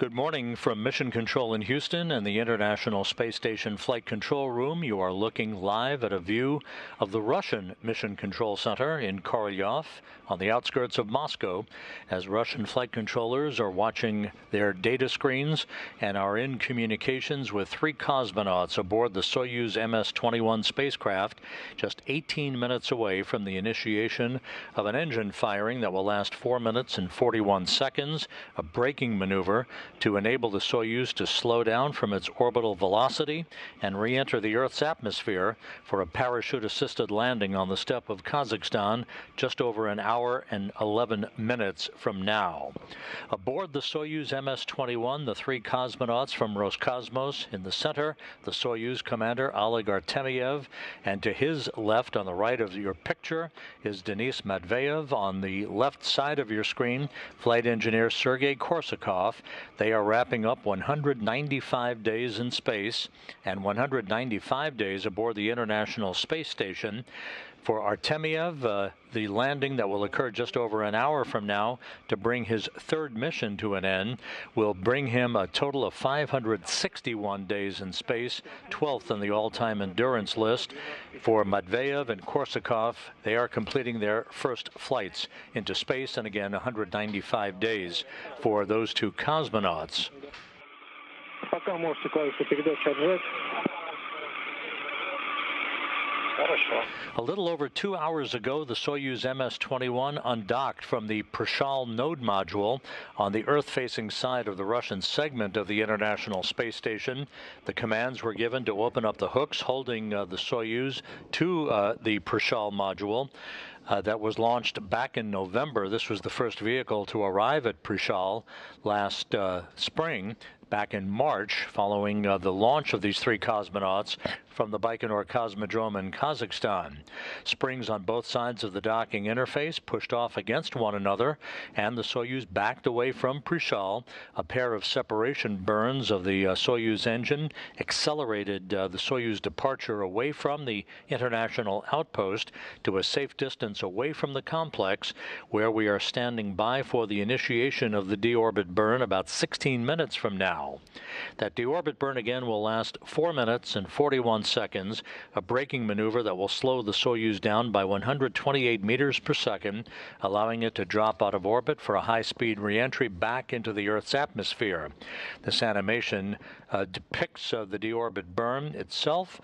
Good morning from Mission Control in Houston and the International Space Station Flight Control Room. You are looking live at a view of the Russian Mission Control Center in Korolyov on the outskirts of Moscow, as Russian flight controllers are watching their data screens and are in communications with three cosmonauts aboard the Soyuz MS-21 spacecraft, just 18 minutes away from the initiation of an engine firing that will last 4 minutes and 41 seconds, a braking maneuver to enable the Soyuz to slow down from its orbital velocity and re-enter the Earth's atmosphere for a parachute-assisted landing on the steppe of Kazakhstan just over an hour and 11 minutes from now. Aboard the Soyuz MS-21, the three cosmonauts from Roscosmos. In the center, the Soyuz commander Oleg Artemyev, and to his left on the right of your picture is Denis Matveyev. On the left side of your screen, flight engineer Sergei Korsakov. They are wrapping up 195 days in space and 195 days aboard the International Space Station. For Artemyev, the landing that will occur just over an hour from now to bring his third mission to an end will bring him a total of 561 days in space, 12th on the all-time endurance list. For Matveyev and Korsakov, they are completing their first flights into space, and again 195 days for those two cosmonauts. A little over 2 hours ago, the Soyuz MS-21 undocked from the Prishal node module on the Earth-facing side of the Russian segment of the International Space Station. The commands were given to open up the hooks holding the Soyuz to the Prishal module. That was launched back in November. This was the first vehicle to arrive at Prishal last spring, back in March, following the launch of these three cosmonauts from the Baikonur Cosmodrome in Kazakhstan. Springs on both sides of the docking interface pushed off against one another, and the Soyuz backed away from Prishal. A pair of separation burns of the Soyuz engine accelerated the Soyuz departure away from the international outpost to a safe distance away from the complex, where we are standing by for the initiation of the deorbit burn about 16 minutes from now. That deorbit burn again will last 4 minutes and 41 seconds, a braking maneuver that will slow the Soyuz down by 128 meters per second, allowing it to drop out of orbit for a high-speed re-entry back into the Earth's atmosphere. This animation depicts the deorbit burn itself.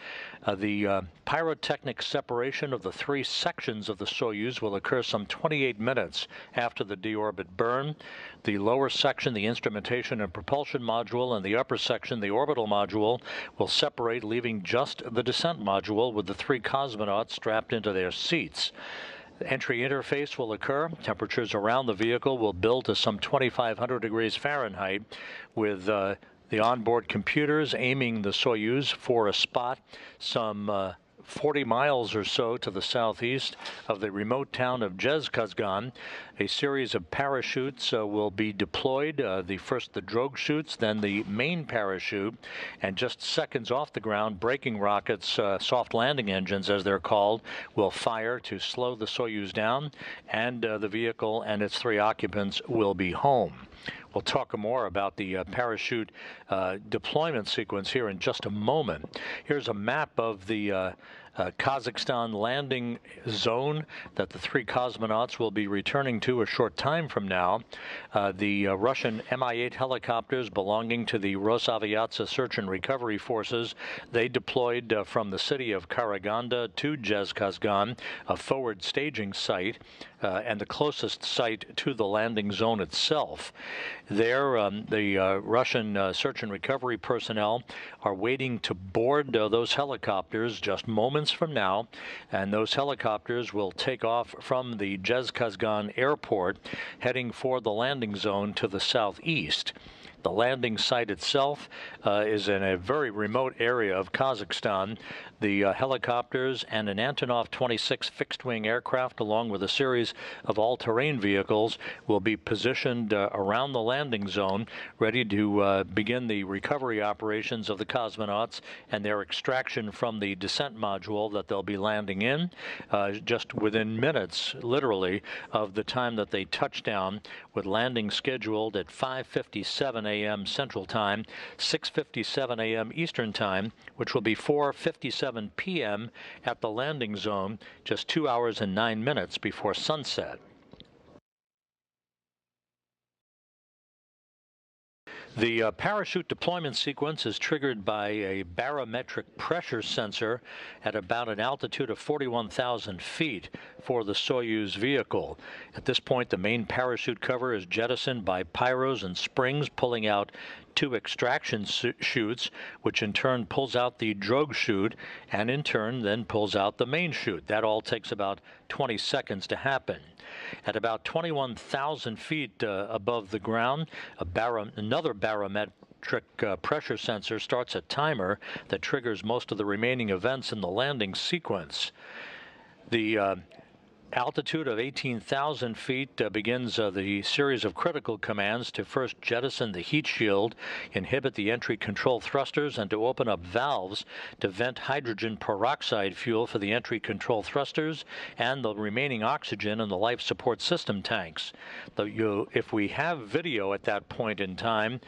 The pyrotechnic separation of the three sections of the Soyuz will occur some 28 minutes after the deorbit burn. The lower section, the instrumentation and propulsion module, and the upper section, the orbital module, will separate, leaving just the descent module with the three cosmonauts strapped into their seats. The entry interface will occur. Temperatures around the vehicle will build to some 2,500 degrees Fahrenheit, with the onboard computers aiming the Soyuz for a spot some 40 miles or so to the southeast of the remote town of Zhezkazgan. A series of parachutes will be deployed, first the drogue chutes, then the main parachute, and just seconds off the ground, braking rockets, soft landing engines as they're called, will fire to slow the Soyuz down, and the vehicle and its three occupants will be home. We'll talk more about the parachute deployment sequence here in just a moment. Here's a map of the Kazakhstan landing zone that the three cosmonauts will be returning to a short time from now. The Russian Mi-8 helicopters belonging to the Rosaviatsa Search and Recovery Forces, they deployed from the city of Karaganda to Zhezkazgan, a forward staging site, and the closest site to the landing zone itself. There, the Russian search and recovery personnel are waiting to board those helicopters just moments from now, and those helicopters will take off from the Zhezkazgan airport, heading for the landing zone to the southeast. The landing site itself is in a very remote area of Kazakhstan. The helicopters and an Antonov 26 fixed-wing aircraft, along with a series of all-terrain vehicles, will be positioned around the landing zone, ready to begin the recovery operations of the cosmonauts and their extraction from the descent module that they'll be landing in, just within minutes, literally, of the time that they touch down, with landing scheduled at 5:57 a.m. Central Time, 6:57 a.m. Eastern Time, which will be 4:57 p.m. at the landing zone, just 2 hours and 9 minutes before sunset. The parachute deployment sequence is triggered by a barometric pressure sensor at about an altitude of 41,000 feet for the Soyuz vehicle. At this point, the main parachute cover is jettisoned by pyros and springs, pulling out 2 extraction chutes, which in turn pulls out the drogue chute, and in turn then pulls out the main chute. That all takes about 20 seconds to happen. At about 21,000 feet above the ground, another barometric pressure sensor starts a timer that triggers most of the remaining events in the landing sequence. The altitude of 18,000 feet begins the series of critical commands to first jettison the heat shield, inhibit the entry control thrusters, and to open up valves to vent hydrogen peroxide fuel for the entry control thrusters and the remaining oxygen in the life support system tanks. If we have video at that point in time,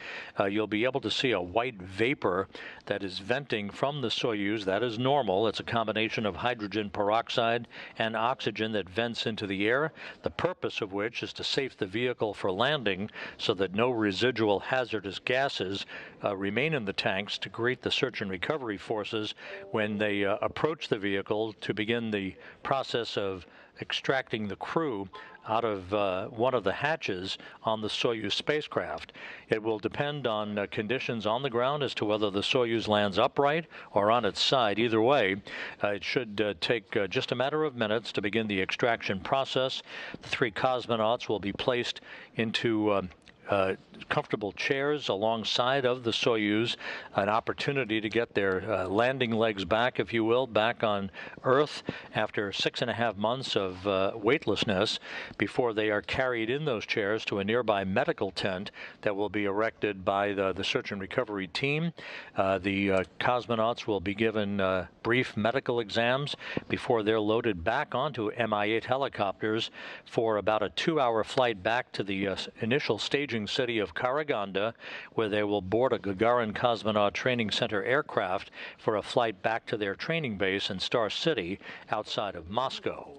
you'll be able to see a white vapor that is venting from the Soyuz. That is normal. It's a combination of hydrogen peroxide and oxygen that vents into the air, the purpose of which is to safe the vehicle for landing so that no residual hazardous gases remain in the tanks to greet the search and recovery forces when they approach the vehicle to begin the process of extracting the crew out of one of the hatches on the Soyuz spacecraft. It will depend on conditions on the ground as to whether the Soyuz lands upright or on its side. Either way, it should take just a matter of minutes to begin the extraction process. The 3 cosmonauts will be placed into comfortable chairs alongside of the Soyuz, an opportunity to get their landing legs back, if you will, back on Earth after 6.5 months of weightlessness, before they are carried in those chairs to a nearby medical tent that will be erected by the search and recovery team. The cosmonauts will be given brief medical exams before they're loaded back onto Mi-8 helicopters for about a 2-hour flight back to the initial staging city of Karaganda, where they will board a Gagarin Cosmonaut Training Center aircraft for a flight back to their training base in Star City outside of Moscow.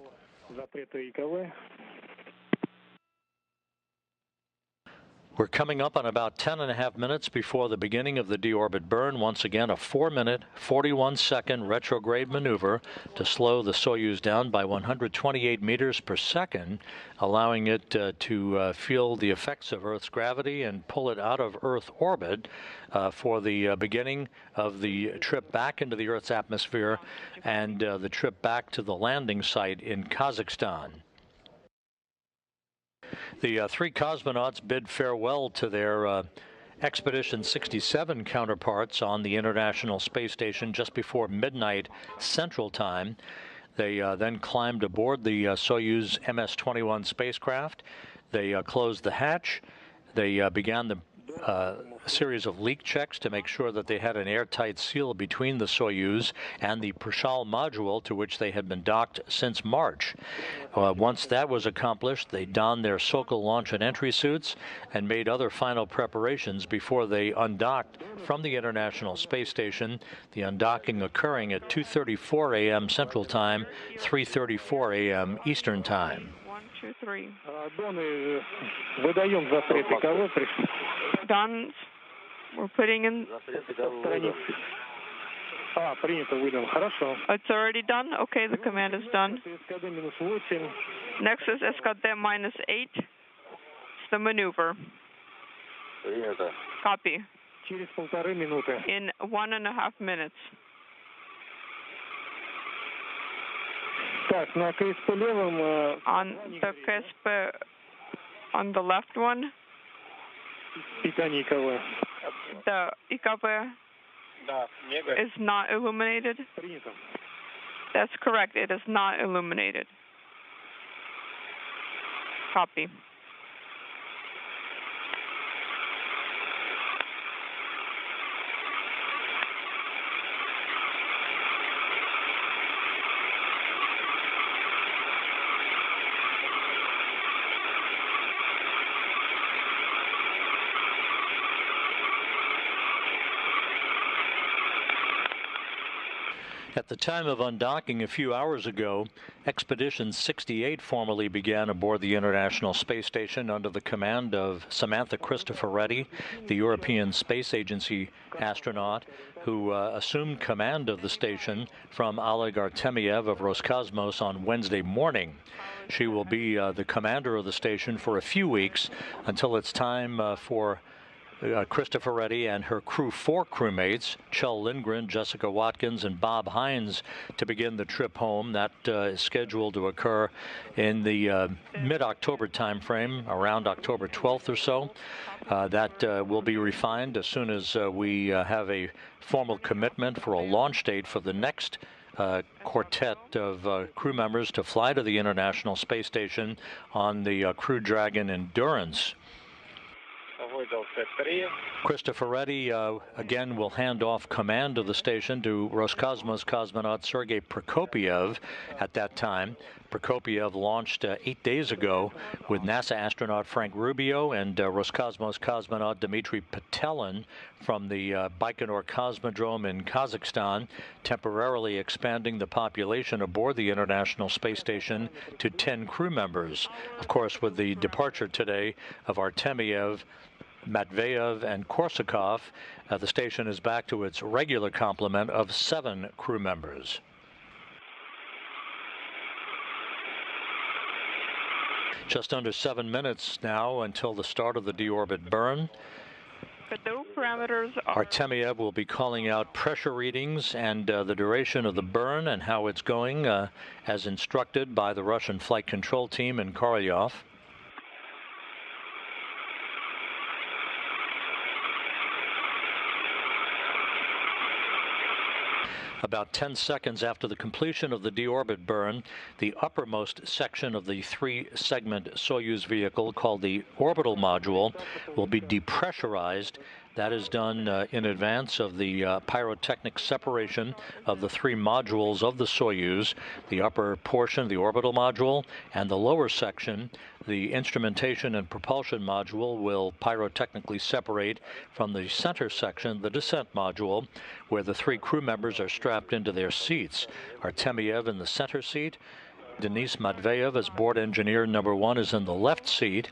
We're coming up on about 10.5 minutes before the beginning of the deorbit burn. Once again, a 4-minute, 41-second retrograde maneuver to slow the Soyuz down by 128 meters per second, allowing it to feel the effects of Earth's gravity and pull it out of Earth orbit for the beginning of the trip back into the Earth's atmosphere and the trip back to the landing site in Kazakhstan. The 3 cosmonauts bid farewell to their Expedition 67 counterparts on the International Space Station just before midnight Central Time. They then climbed aboard the Soyuz MS-21 spacecraft. They closed the hatch. They began the series of leak checks to make sure that they had an airtight seal between the Soyuz and the Prishal module to which they had been docked since March. Once that was accomplished, they donned their Sokol launch and entry suits and made other final preparations before they undocked from the International Space Station, the undocking occurring at 2:34 a.m. Central Time, 3:34 a.m. Eastern Time. 1, 2, 3. Done. We're putting in. It's already done? Okay, the command is done. Next is SKD -8. It's the maneuver. Copy. In 1.5 minutes. On the KSP, on the left one, the IKV is not illuminated. That's correct. It is not illuminated. Copy. At the time of undocking a few hours ago, Expedition 68 formally began aboard the International Space Station under the command of Samantha Cristoforetti, the European Space Agency astronaut who assumed command of the station from Oleg Artemyev of Roscosmos on Wednesday morning. She will be the commander of the station for a few weeks until it's time for Cristoforetti and her four crewmates, Kjell Lindgren, Jessica Watkins, and Bob Hines, to begin the trip home. That is scheduled to occur in the mid-October timeframe, around October 12th or so. That will be refined as soon as we have a formal commitment for a launch date for the next quartet of crew members to fly to the International Space Station on the Crew Dragon Endurance. Cristoforetti again will hand off command of the station to Roscosmos cosmonaut Sergei Prokopyev at that time. Prokopyev launched 8 days ago with NASA astronaut Frank Rubio and Roscosmos cosmonaut Dmitry Petelin from the Baikonur Cosmodrome in Kazakhstan, temporarily expanding the population aboard the International Space Station to 10 crew members. Of course, with the departure today of Artemyev, Matveyev, and Korsakov, the station is back to its regular complement of 7 crew members. Just under 7 minutes now until the start of the deorbit burn. Parameters are... Artemyev will be calling out pressure readings and the duration of the burn and how it's going, as instructed by the Russian flight control team in Korolyov. About 10 seconds after the completion of the deorbit burn, the uppermost section of the 3-segment Soyuz vehicle, called the orbital module, will be depressurized. That is done in advance of the pyrotechnic separation of the 3 modules of the Soyuz, the upper portion, the orbital module, and the lower section, the instrumentation and propulsion module, will pyrotechnically separate from the center section, the descent module, where the 3 crew members are strapped into their seats. Artemyev in the center seat. Denis Matveyev, as board engineer number 1, is in the left seat,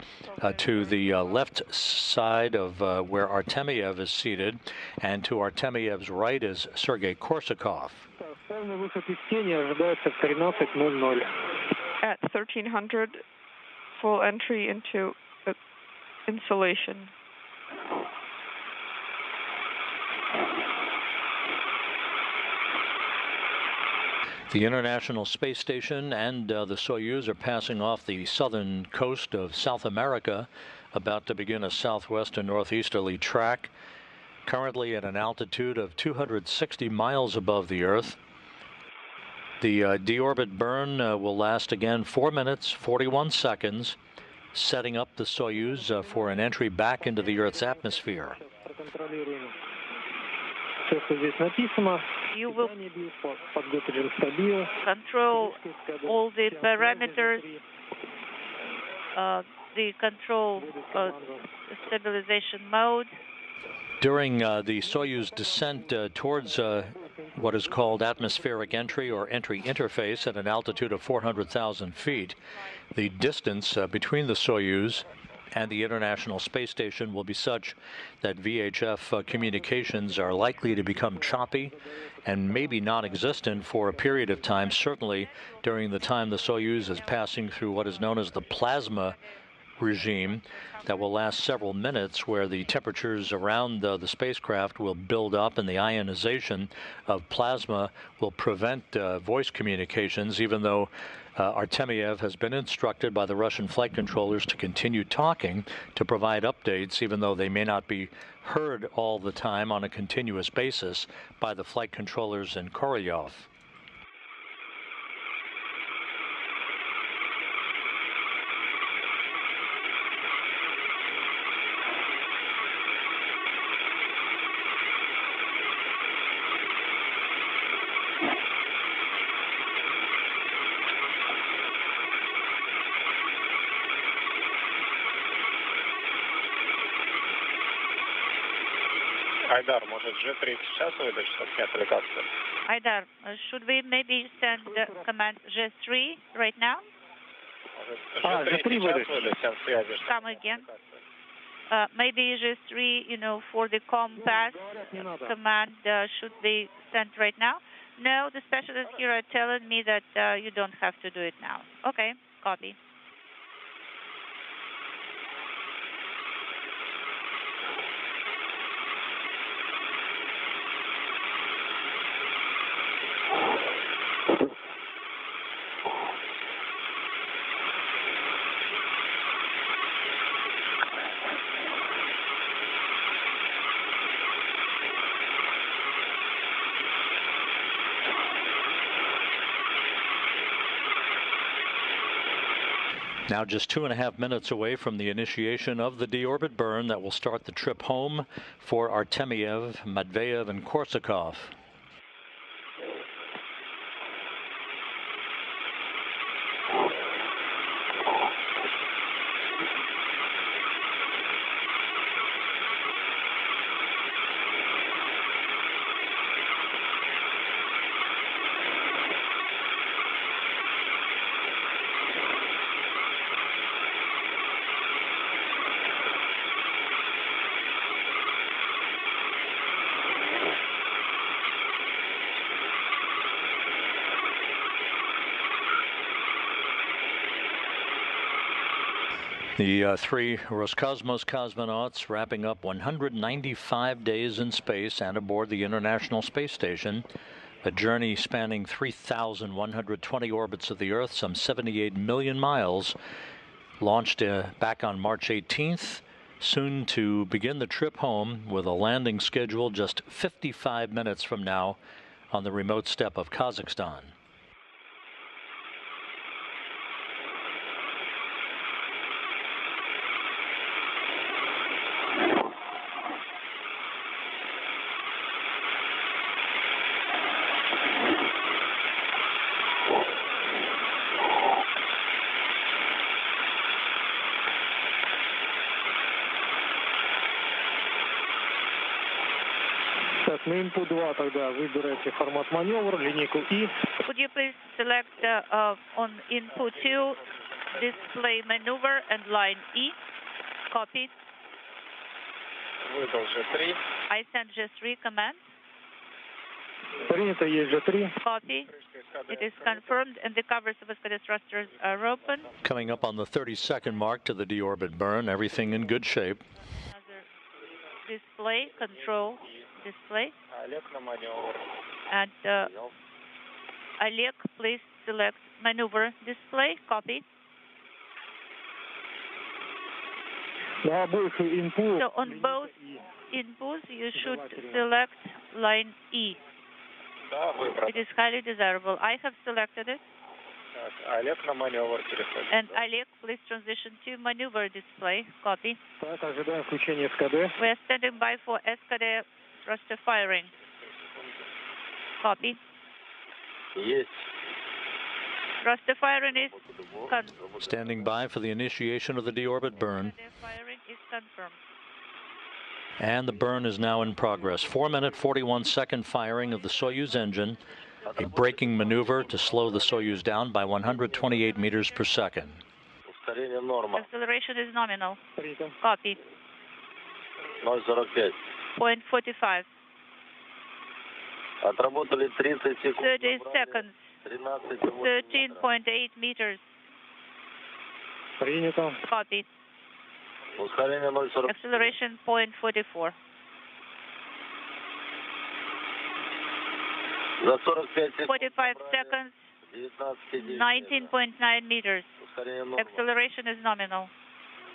to the left side of where Artemyev is seated, and to Artemyev's right is Sergei Korsakov. At 1300, full entry into installation. The International Space Station and the Soyuz are passing off the southern coast of South America, about to begin a southwest and northeasterly track, currently at an altitude of 260 miles above the Earth. The deorbit burn will last again 4 minutes, 41 seconds, setting up the Soyuz for an entry back into the Earth's atmosphere. You will control all the parameters, the control stabilization mode. During the Soyuz descent towards what is called atmospheric entry or entry interface at an altitude of 400,000 feet, the distance between the Soyuz and the International Space Station will be such that VHF communications are likely to become choppy and maybe non-existent for a period of time, certainly during the time the Soyuz is passing through what is known as the plasma regime that will last several minutes, where the temperatures around the spacecraft will build up and the ionization of plasma will prevent voice communications, even though Artemyev has been instructed by the Russian flight controllers to continue talking to provide updates, even though they may not be heard all the time on a continuous basis by the flight controllers in Korolyov. Айдар, может G3 сейчас выдать, чтобы не отвлекаться? Aidar, should we maybe send the command G3 right now? Может G3 сейчас выдать, всем связи. Come again. Maybe G3, you know, for the compass command should be sent right now? No, the specialists here are telling me that you don't have to do it now. Okay, copy. Now just 2.5 minutes away from the initiation of the deorbit burn that will start the trip home for Artemyev, Matveyev, and Korsakov. The three Roscosmos cosmonauts wrapping up 195 days in space and aboard the International Space Station, a journey spanning 3,120 orbits of the Earth, some 78 million miles, launched back on March 18th, soon to begin the trip home with a landing schedule just 55 minutes from now on the remote steppe of Kazakhstan. На input 2 тогда выбирайте формат маневр, линейку И. Would you please select on input 2 display maneuver and line E? Copy. Выдал G3. I sent G3 command. Принято, есть G3. Copy. It is confirmed and the covers of SKD thrusters are open. Coming up on the 30-second mark to the deorbit burn, everything in good shape. Another display, control display. And Oleg, please select maneuver display. Copy. На обоих input. So on both inputs, you should select line E. It is highly desirable. I have selected it. Олег на маневр переходит. And Oleg, please transition to maneuver display. Copy. Так, ожидаем включения СКД. We are standing by for SKD thruster firing. Copy. Есть. Thruster firing is Standing by for the initiation of the deorbit burn. firing is confirmed. And the burn is now in progress. 4-minute, 41-second firing of the Soyuz engine. A braking maneuver to slow the Soyuz down by 128 meters per second. Acceleration is nominal. Принято. Copy. 0,45. 0.45. Отработали 30 секунд. 30 seconds. 13.8 meters. Принято. Copy. Ускорение 0,40. Acceleration 0.44. За 45 секунд. 45 seconds. 19.9 meters. Ускорение норма. Acceleration is nominal.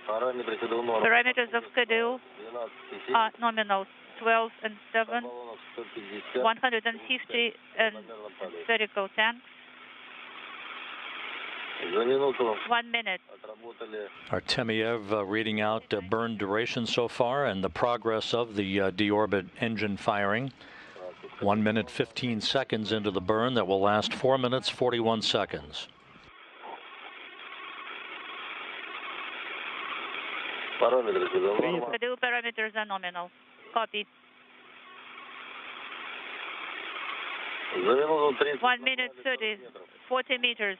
Параметры КДУ норма. Parameters of KDU 12,10. are nominal. 12 and 7. Баллонов 150. 150 and spherical tanks. За минуту 1 minute. отработали. Artemyev reading out burn duration so far and the progress of the deorbit engine firing. 1 minute 15 seconds into the burn that will last 4 minutes 41 seconds. Параметры КДУ норма. KDU parameters are nominal. Copy. 1 minute 40 meters.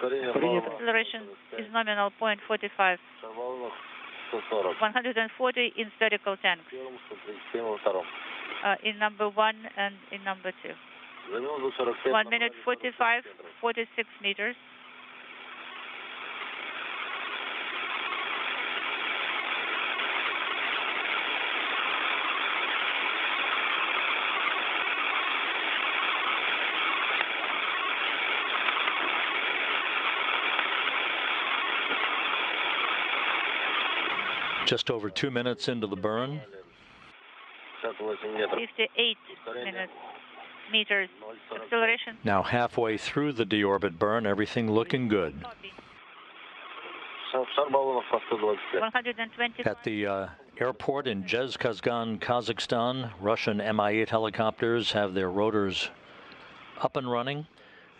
Acceleration is nominal 0.45. 140 in spherical tanks. In number 1 and in number 2. 1 minute 45, 46 meters. Just over 2 minutes into the burn. 58 meters. Acceleration. Now halfway through the deorbit burn, everything looking good. 120. At the airport in Zhezkazgan, Kazakhstan, Russian Mi-8 helicopters have their rotors up and running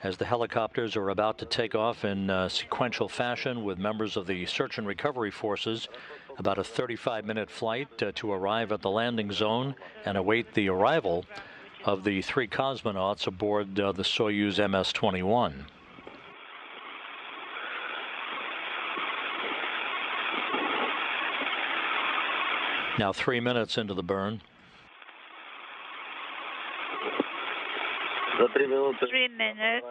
as the helicopters are about to take off in sequential fashion with members of the search and recovery forces. About a 35-minute flight to arrive at the landing zone and await the arrival of the 3 cosmonauts aboard the Soyuz MS-21. Now 3 minutes into the burn. 3 minutes,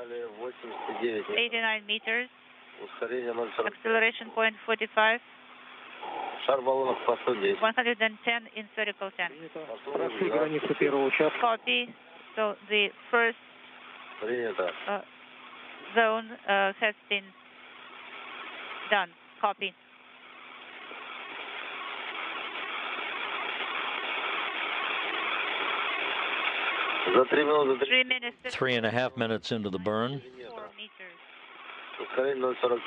89 meters. Acceleration 0.45. 110 in spherical tank. Copy. So the first zone has been done. Copy. Three minutes. 3.5 minutes into the burn. 4 meters.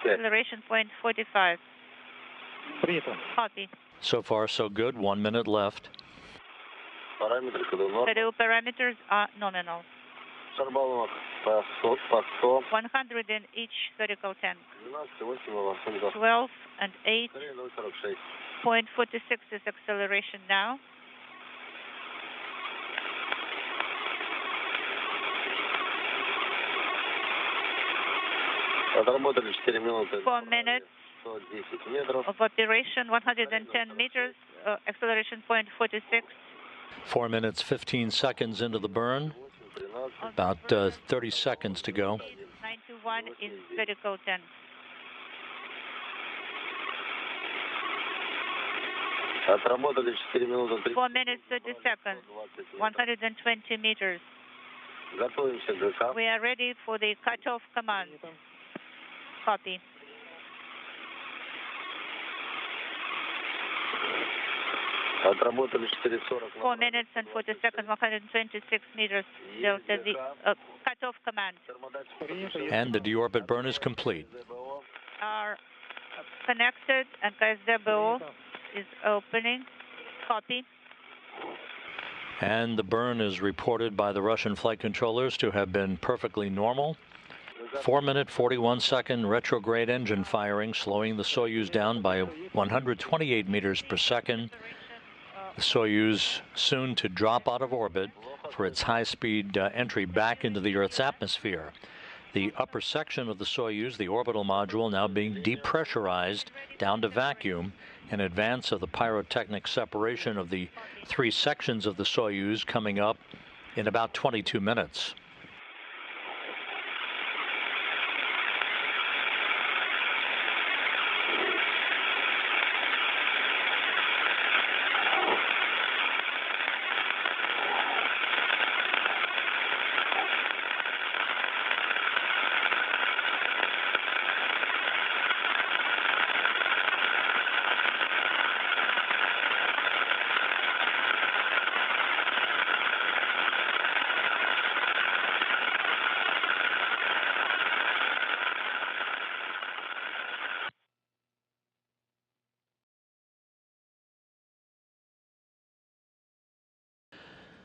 Acceleration 0.45. Copy. So far, so good. 1 minute left. The parameters are nominal. 100 in each spherical tank. 12 and 8. 0.46 is acceleration now. Отработали 4 минуты. 4 minutes of operation, 110 meters, acceleration 0.46. 4 minutes, 15 seconds into the burn. About 30 seconds to go. 91 in spherical tank. Отработали 4 минуты. 4 minutes, 30 seconds, 120 meters. Готовимся к ГК. We are ready for the cutoff command. Copy. Отработали 4:40. 4 minutes and 40 seconds, 126 meters. Delta V. Cutoff command. And the deorbit burn is complete. Are connected and KSDBO is opening. Copy. And the burn is reported by the Russian flight controllers to have been perfectly normal. 4 minute, 41 second retrograde engine firing, slowing the Soyuz down by 128 meters per second. The Soyuz soon to drop out of orbit for its high-speed entry back into the Earth's atmosphere. The upper section of the Soyuz, the orbital module, now being depressurized down to vacuum in advance of the pyrotechnic separation of the 3 sections of the Soyuz coming up in about 22 minutes.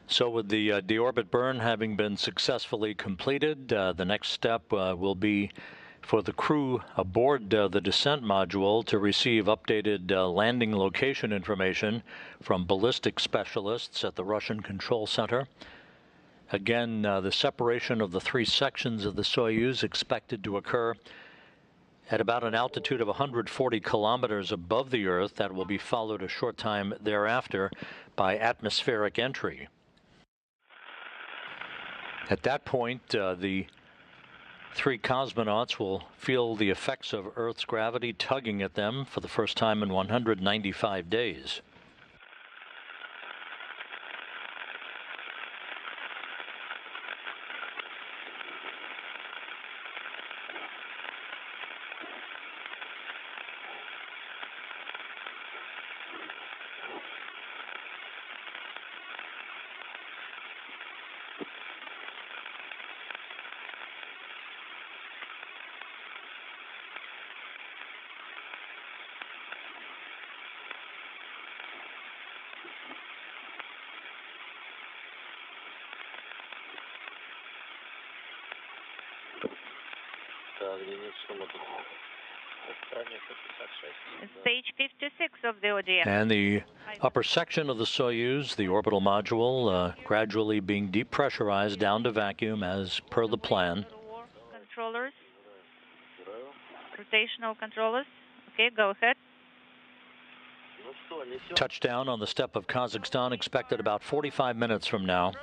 So with the deorbit burn having been successfully completed, the next step will be for the crew aboard the descent module to receive updated landing location information from ballistic specialists at the Russian Control Center. Again, the separation of the three sections of the Soyuz expected to occur at about an altitude of 140 kilometers above the Earth. That will be followed a short time thereafter by atmospheric entry. At that point, the three cosmonauts will feel the effects of Earth's gravity tugging at them for the first time in 195 days. Stage 56 of the ODS. And the upper section of the Soyuz, the orbital module, gradually being depressurized down to vacuum as per the plan. Controllers, rotational controllers. Okay, go ahead. Touchdown on the steppe of Kazakhstan expected about 45 minutes from now.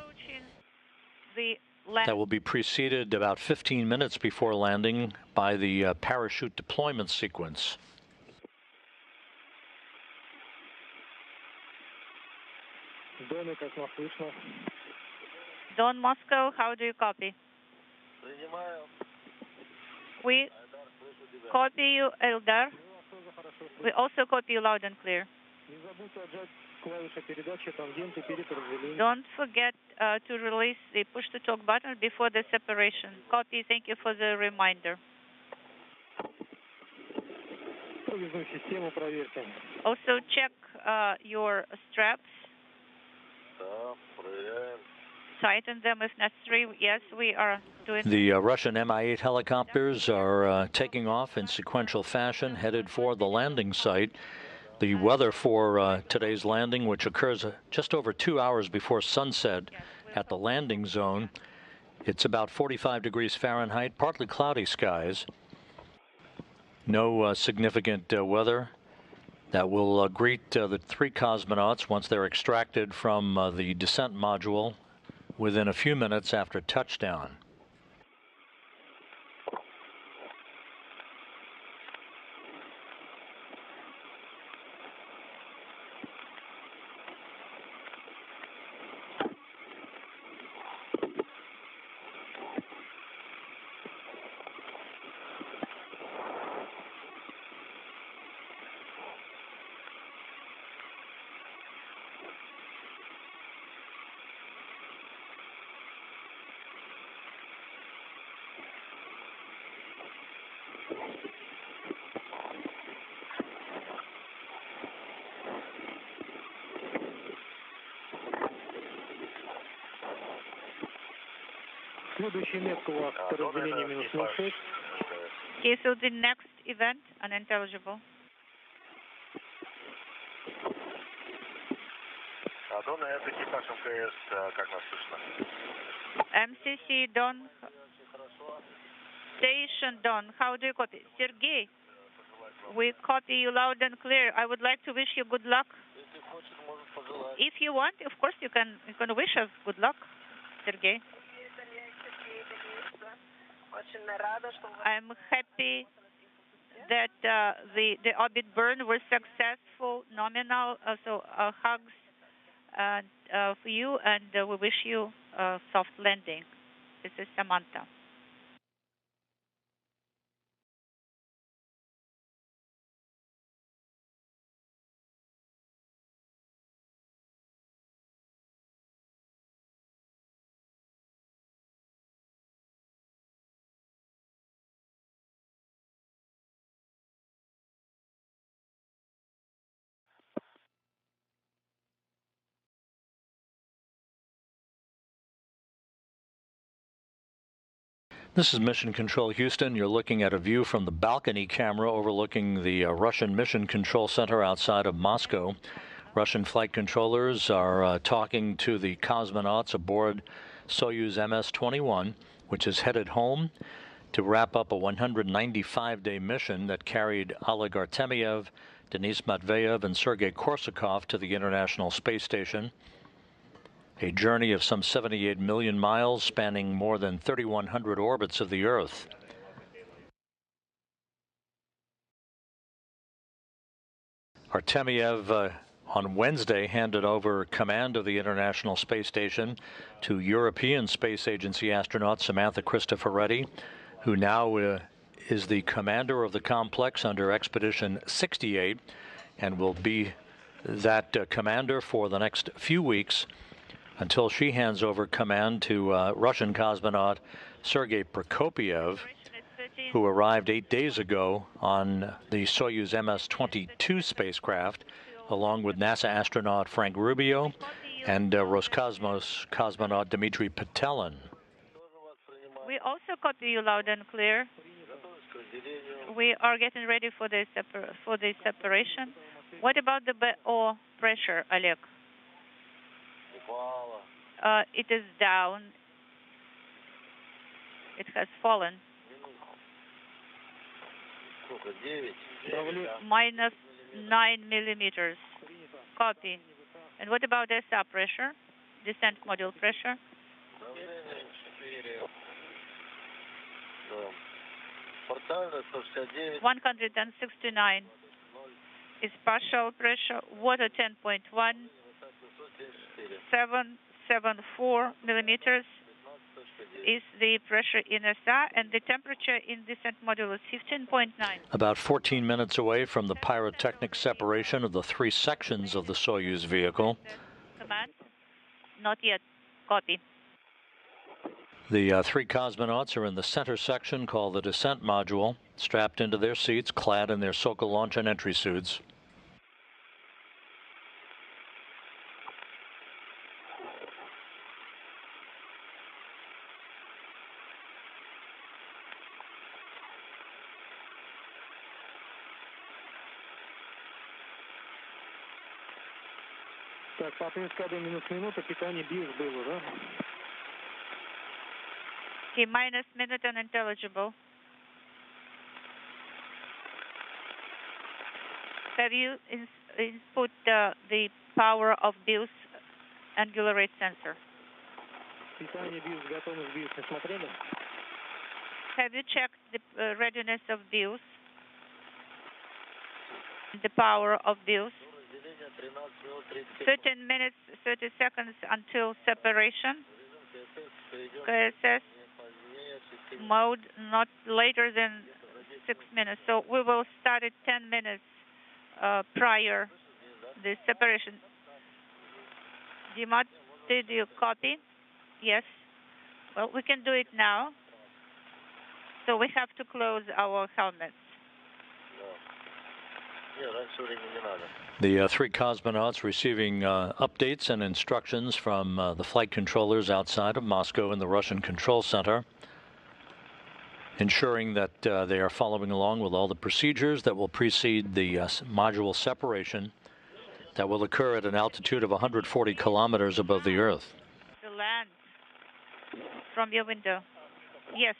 That will be preceded about 15 minutes before landing by the parachute deployment sequence. Don Moscow, how do you copy? We copy you, Eldar. We also copy you loud and clear. Don't forget to release the push-to-talk button before the separation. Copy. Thank you for the reminder. Also check your straps. Tighten them if necessary. Yes, we are doing. The Russian Mi-8 helicopters are taking off in sequential fashion, headed for the landing site. The weather for today's landing, which occurs just over 2 hours before sunset at the landing zone, it's about 45 degrees Fahrenheit, partly cloudy skies. No significant weather that will greet the three cosmonauts once they're extracted from the descent module within a few minutes after touchdown. Okay, so the next event, unintelligible. MCC Don, Station Don, how do you copy? Sergey, we copy you loud and clear. I would like to wish you good luck. If you want, of course, you can wish us good luck, Sergey. I'm happy that the orbit burn was successful, nominal. So hugs for you, and we wish you a soft landing. This is Samantha. This is Mission Control Houston. You're looking at a view from the balcony camera overlooking the Russian Mission Control Center outside of Moscow. Russian flight controllers are talking to the cosmonauts aboard Soyuz MS-21, which is headed home to wrap up a 195-day mission that carried Oleg Artemyev, Denis Matveyev, and Sergei Korsakov to the International Space Station. A journey of some 78 million miles spanning more than 3,100 orbits of the Earth. Artemyev on Wednesday handed over command of the International Space Station to European Space Agency astronaut Samantha Cristoforetti, who now is the commander of the complex under Expedition 68 and will be that commander for the next few weeks until she hands over command to Russian cosmonaut Sergei Prokopyev, who arrived 8 days ago on the Soyuz MS-22 spacecraft, along with NASA astronaut Frank Rubio and Roscosmos cosmonaut Dmitry Petelin. We also copy you loud and clear. We are getting ready for the separation. What about the BO pressure, Oleg? It is down. It has fallen. Minus 9 millimeters. Copy. And what about SR pressure? Descent module pressure? 169 is partial pressure. Water 10.1. 774 millimeters is the pressure in SR, and the temperature in descent module is 15.9. About 14 minutes away from the pyrotechnic separation of the three sections of the Soyuz vehicle. Command? Not yet. Copy. The three cosmonauts are in the center section called the descent module, strapped into their seats, clad in their Sokol launch and entry suits. Так, по отметке минус минута, питание БИОС было, да? Okay, minus minute unintelligible. Have you input the power of BIOS angular rate sensor? Питание БИОС, готовность БИОС не смотрели? Have you checked the readiness of BIOS? The power of BIOS? 13 minutes, 30 seconds until separation. KSS mode not later than 6 minutes. So we will start at 10 minutes prior the separation. Dimat, did you copy? Yes. Well, we can do it now. So we have to close our helmets. The three cosmonauts receiving updates and instructions from the flight controllers outside of Moscow in the Russian Control Center, ensuring that they are following along with all the procedures that will precede the module separation that will occur at an altitude of 140 kilometers above the Earth. The land from your window. Yes.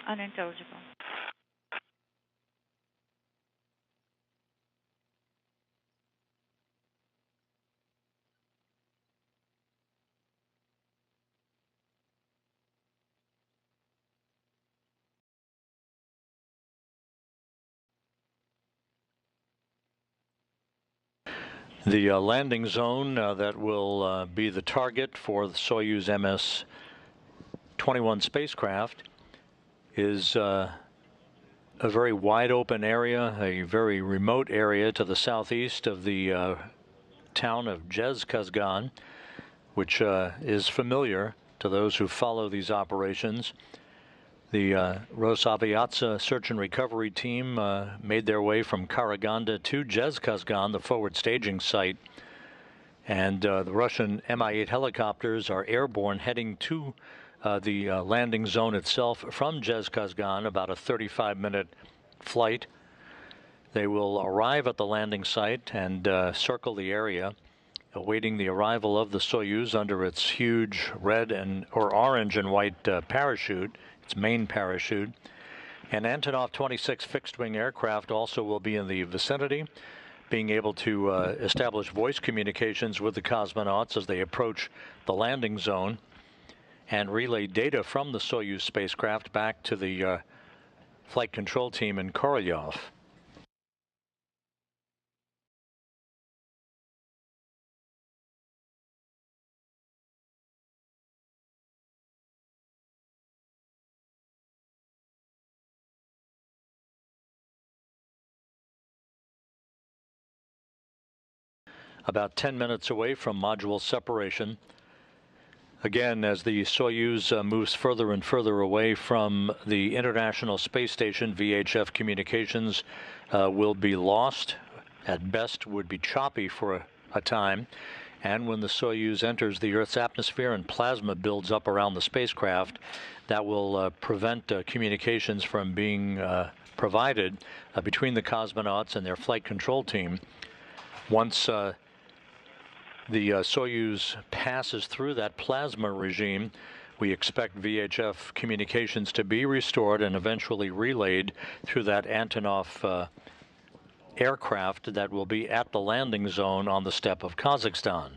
Unintelligible. The landing zone that will be the target for the Soyuz MS-21 spacecraft is a very wide open area, a very remote area to the southeast of the town of Zhezkazgan, which is familiar to those who follow these operations. The Rosaviatsa search and recovery team made their way from Karaganda to Zhezkazgan, the forward staging site. And the Russian Mi-8 helicopters are airborne heading to the landing zone itself from Zhezkazgan, about a 35-minute flight. They will arrive at the landing site and circle the area, awaiting the arrival of the Soyuz under its huge red or orange and white parachute, its main parachute. An Antonov 26 fixed-wing aircraft also will be in the vicinity, being able to establish voice communications with the cosmonauts as they approach the landing zone and relay data from the Soyuz spacecraft back to the flight control team in Korolyov. About 10 minutes away from module separation. Again, as the Soyuz moves further and further away from the International Space Station, VHF communications will be lost. At best, would be choppy for a time. And when the Soyuz enters the Earth's atmosphere and plasma builds up around the spacecraft, that will prevent communications from being provided between the cosmonauts and their flight control team. Once the Soyuz passes through that plasma regime, we expect VHF communications to be restored and eventually relayed through that Antonov aircraft that will be at the landing zone on the steppe of Kazakhstan.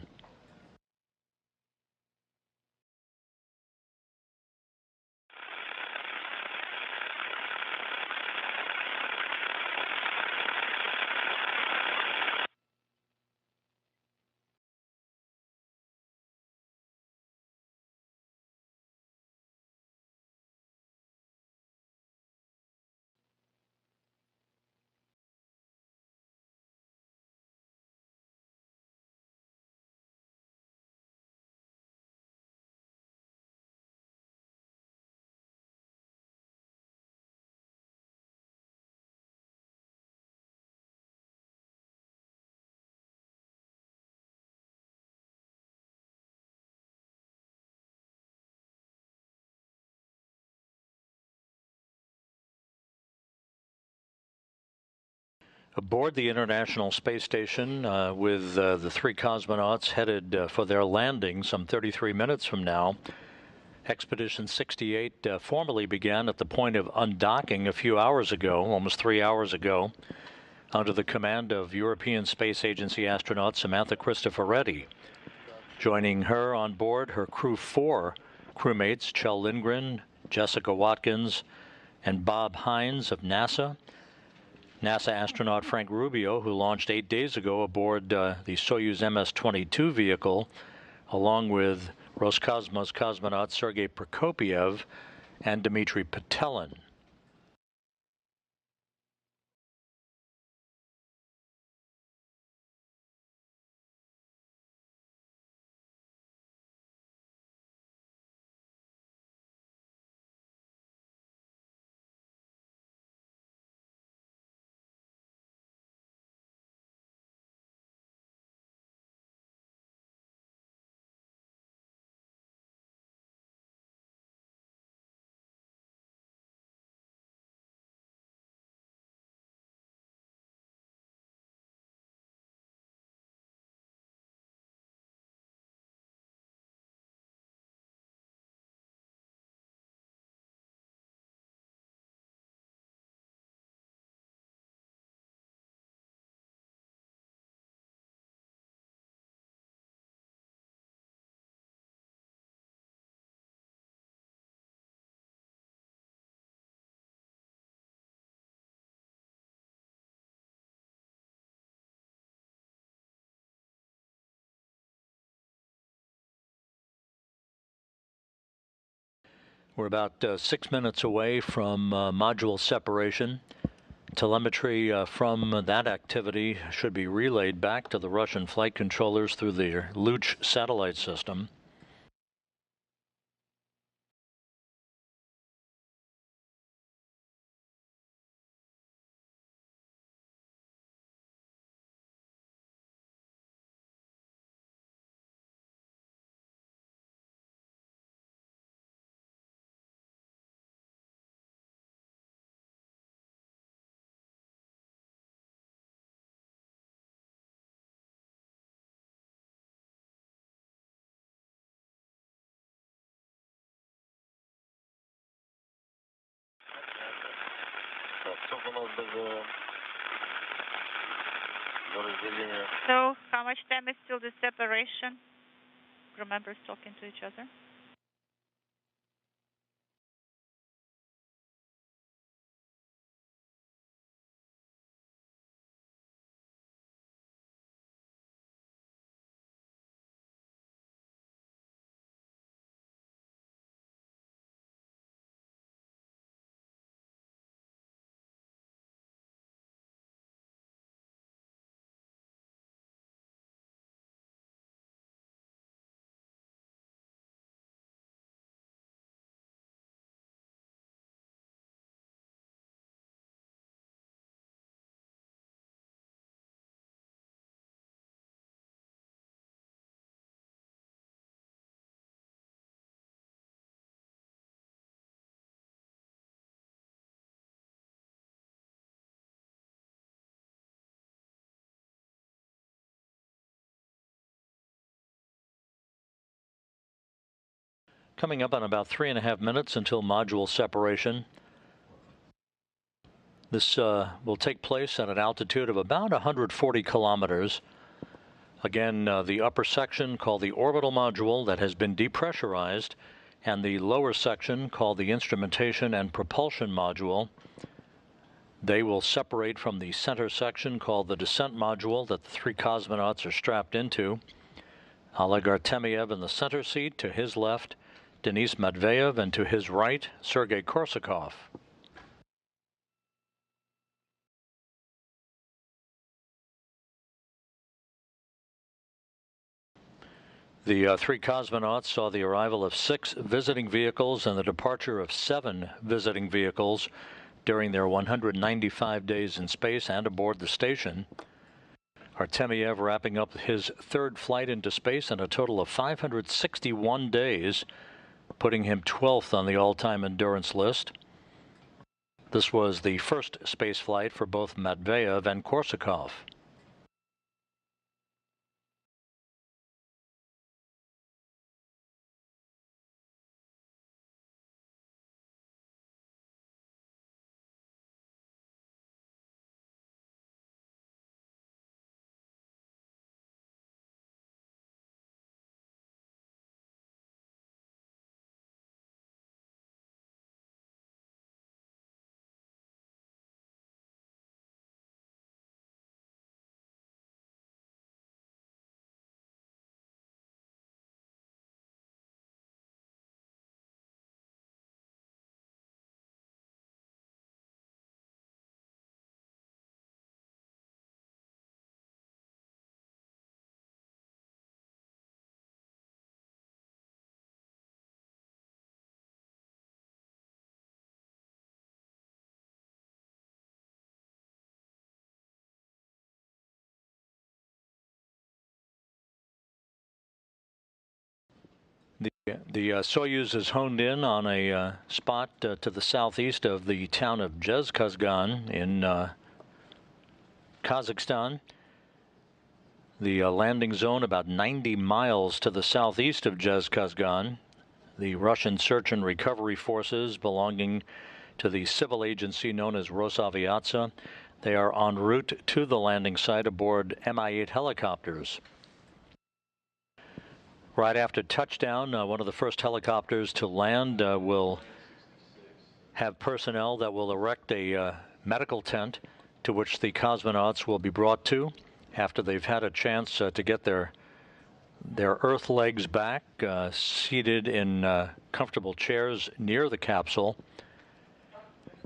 Aboard the International Space Station with the three cosmonauts headed for their landing some 33 minutes from now, Expedition 68 formally began at the point of undocking a few hours ago, almost 3 hours ago, under the command of European Space Agency astronaut Samantha Cristoforetti. Joining her on board, her four crewmates, Kjell Lindgren, Jessica Watkins, and Bob Hines of NASA. NASA astronaut Frank Rubio, who launched 8 days ago aboard the Soyuz MS-22 vehicle, along with Roscosmos cosmonauts Sergei Prokopyev and Dmitry Petelin. We're about 6 minutes away from module separation. Telemetry from that activity should be relayed back to the Russian flight controllers through their Luch satellite system. So, how much time is till the separation? Crew members talking to each other. Coming up on about 3.5 minutes until module separation. This will take place at an altitude of about 140 kilometers. Again, the upper section called the orbital module that has been depressurized, and the lower section called the instrumentation and propulsion module. They will separate from the center section called the descent module that the 3 cosmonauts are strapped into. Oleg Artemyev in the center seat, to his left Denis Matveyev, and to his right Sergei Korsakov. The 3 cosmonauts saw the arrival of 6 visiting vehicles and the departure of 7 visiting vehicles during their 195 days in space and aboard the station. Artemyev wrapping up his 3rd flight into space in a total of 561 days, putting him 12th on the all-time endurance list. This was the first space flight for both Matveyev and Korsakov. The Soyuz is honed in on a spot to the southeast of the town of Zhezkazgan in Kazakhstan. The landing zone about 90 miles to the southeast of Zhezkazgan. The Russian search and recovery forces belonging to the civil agency known as Rosaviatsa. They are en route to the landing site aboard Mi-8 helicopters. Right after touchdown, one of the first helicopters to land will have personnel that will erect a medical tent to which the cosmonauts will be brought to after they've had a chance to get their their Earth legs back, seated in comfortable chairs near the capsule.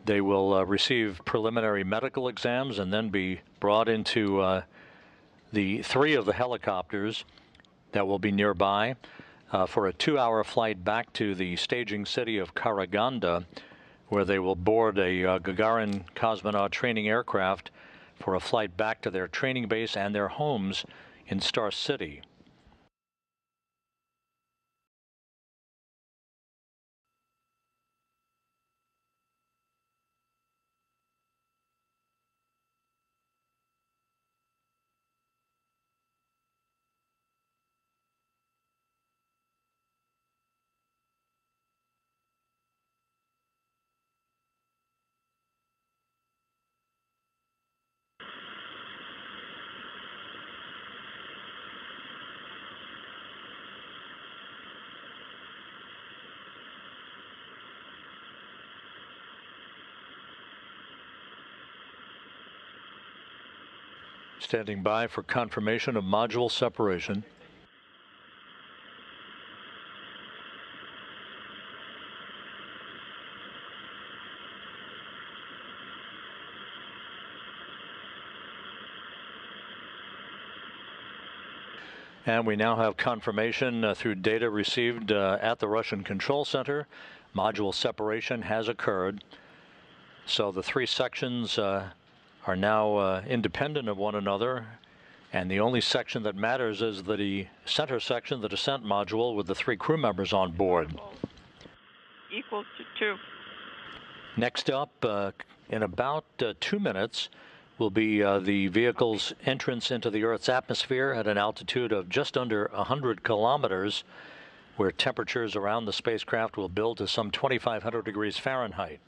They will receive preliminary medical exams and then be brought into the 3 of the helicopters that will be nearby for a 2-hour flight back to the staging city of Karaganda, where they will board a Gagarin cosmonaut training aircraft for a flight back to their training base and their homes in Star City. Standing by for confirmation of module separation. And we now have confirmation through data received at the Russian Control Center. Module separation has occurred. So the 3 sections are now independent of one another, and the only section that matters is the center section, the descent module, with the 3 crew members on board. Equal to 2. Next up, in about 2 minutes, will be the vehicle's entrance into the Earth's atmosphere at an altitude of just under 100 kilometers, where temperatures around the spacecraft will build to some 2,500 degrees Fahrenheit.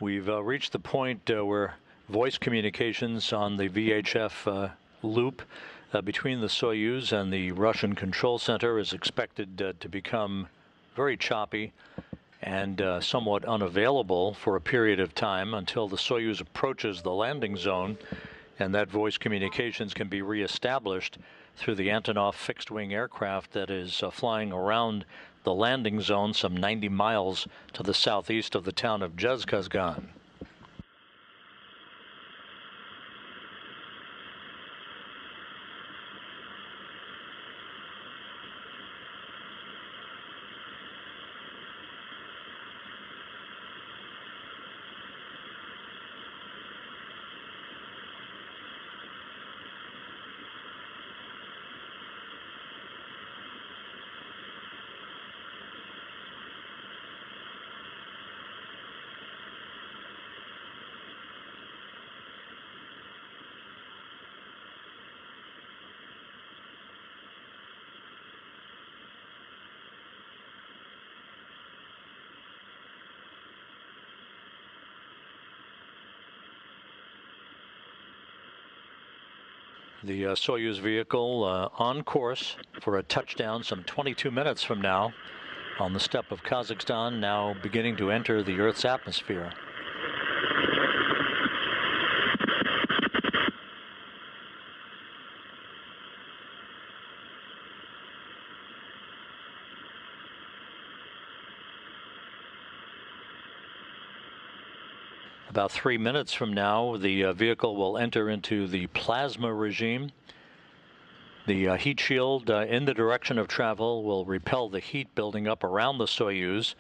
We've reached the point where voice communications on the VHF loop between the Soyuz and the Russian Control Center is expected to become very choppy and somewhat unavailable for a period of time until the Soyuz approaches the landing zone, and that voice communications can be reestablished through the Antonov fixed-wing aircraft that is flying around the landing zone some 90 miles to the southeast of the town of Zhezkazgan. The Soyuz vehicle on course for a touchdown some 22 minutes from now on the steppe of Kazakhstan, now beginning to enter the Earth's atmosphere. About 3 minutes from now, the vehicle will enter into the plasma regime. The heat shield in the direction of travel will repel the heat building up around the Soyuz.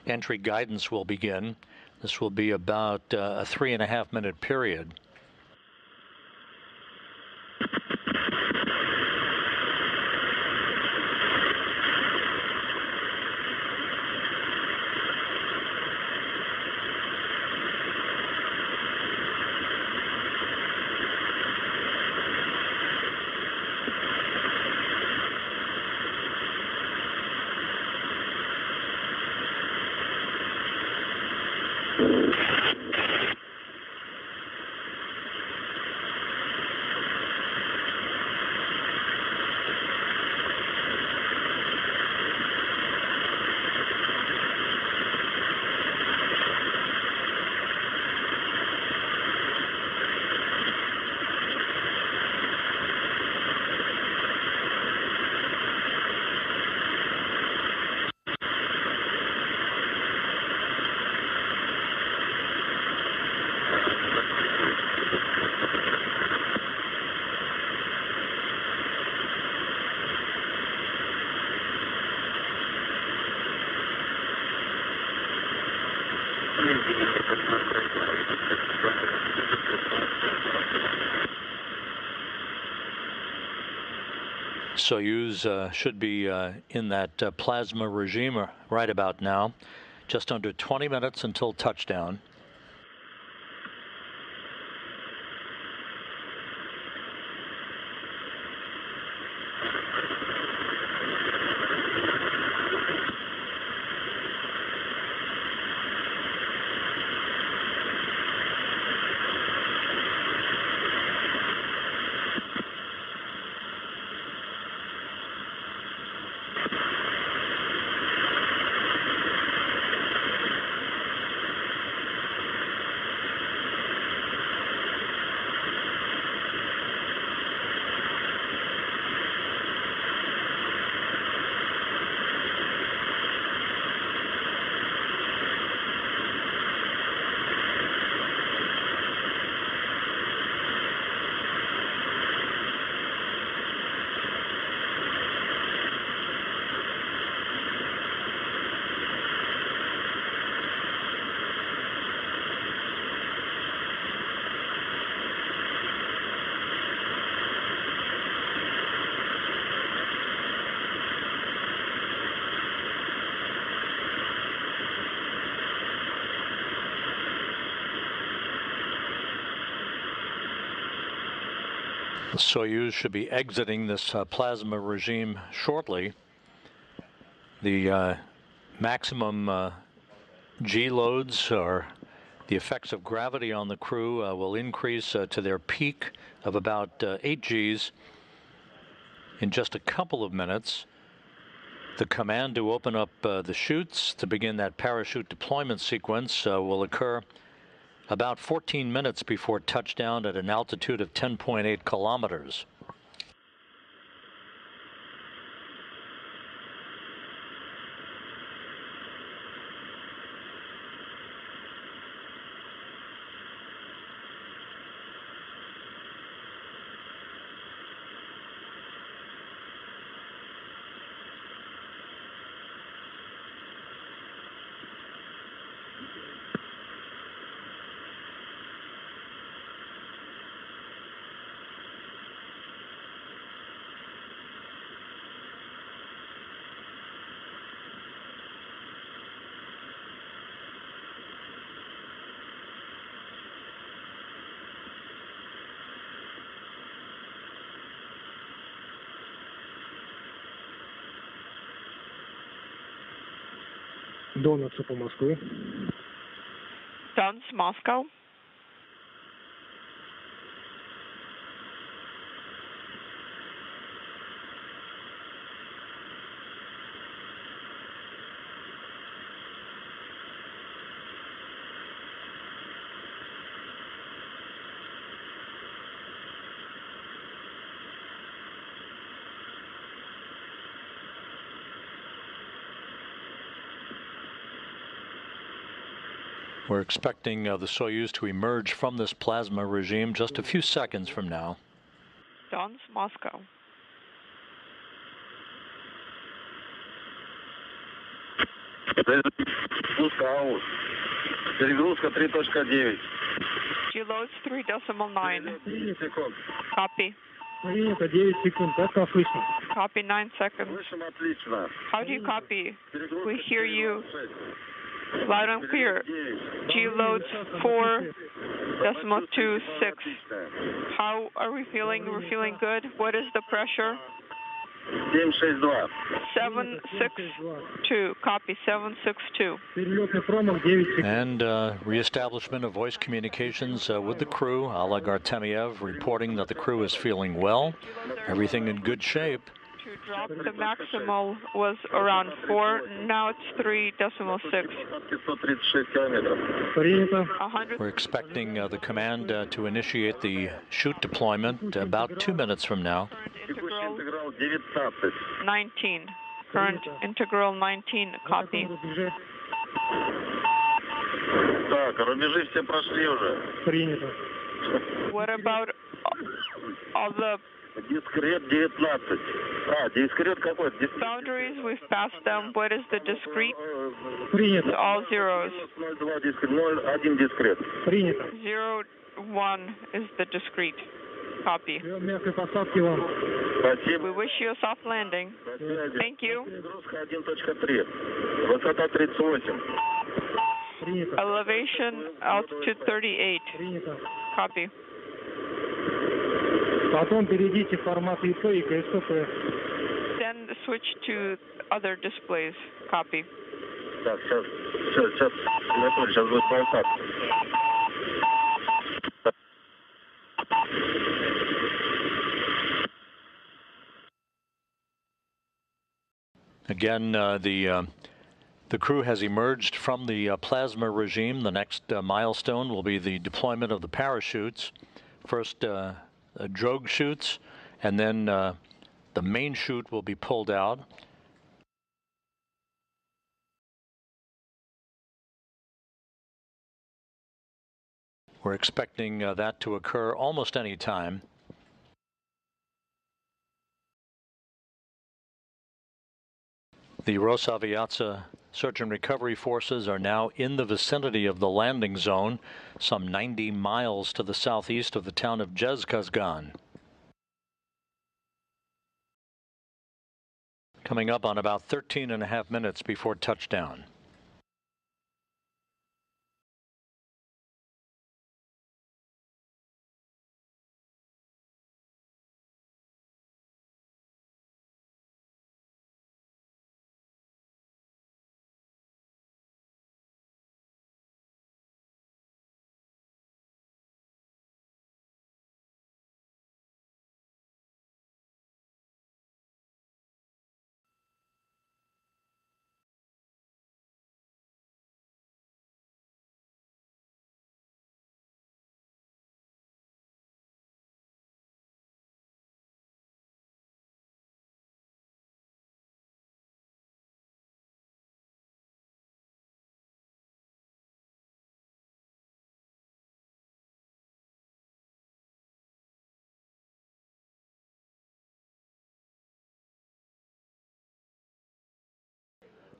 Entry guidance will begin. This will be about a 3.5 minute period. Soyuz should be in that plasma regime right about now. Just under 20 minutes until touchdown. Soyuz should be exiting this plasma regime shortly. The maximum G loads, or the effects of gravity on the crew, will increase to their peak of about 8 Gs in just a couple of minutes. The command to open up the chutes to begin that parachute deployment sequence will occur about 14 minutes before touchdown at an altitude of 10.8 kilometers. Donuts по Москве. Dons, Moscow. We're expecting the Soyuz to emerge from this plasma regime just a few seconds from now. Dons, Moscow. Перегрузка 3.9. G-loads 3.9. Copy. Принято 9 секунд. Как вас слышно? Copy 9 seconds. Слышим отлично. How do you copy? Перегрузка We hear you 3.6. loud and clear. G-loads 4.26. How are we feeling? We're feeling good. What is the pressure? 762. 762. Copy 762. Перелетный промах 9 секунд. And reestablishment of voice communications with the crew. Oleg Artemiev reporting that the crew is feeling well. Everything in good shape. To drop the maximal was around 4. Now it's 3.6. 136 километров. Принято. 100. We're expecting the command to initiate the chute deployment about 2 minutes from now. Текущий Integral интеграл 19. 19. Current integral 19. Copy. Рубежи. Так, рубежи все прошли уже. Принято. What about all the Дискрет 19. Дискрет какой? boundaries? We've passed them. What is the discrete? Принято. All zeros. 02 дискрет, 01 дискрет. Принято. 01 is the discrete. Copy. Прием мягкой посадки вам. We Спасибо. wish you a soft landing. До связи. Thank you. Перегрузка 1.3. Высота 38. Принято. Elevation altitude 38. Принято. Copy. Потом перейдите в формат ИП и КСП. Then switch to other displays. Copy. Так, сейчас, Анатолий, сейчас будет болтать. Again, the crew has emerged from the plasma regime. The next milestone will be the deployment of the parachutes. First, drogue chutes, and then the main chute will be pulled out. We're expecting that to occur almost any time. The Rosaviatsa search and recovery forces are now in the vicinity of the landing zone, some 90 miles to the southeast of the town of Jezkazgan. Coming up on about 13.5 minutes before touchdown.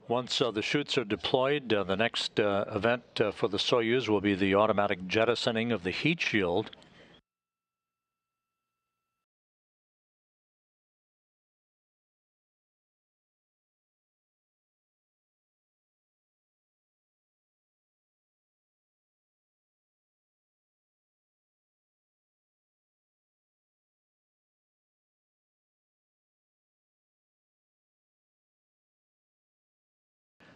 Once the chutes are deployed, the next event for the Soyuz will be the automatic jettisoning of the heat shield.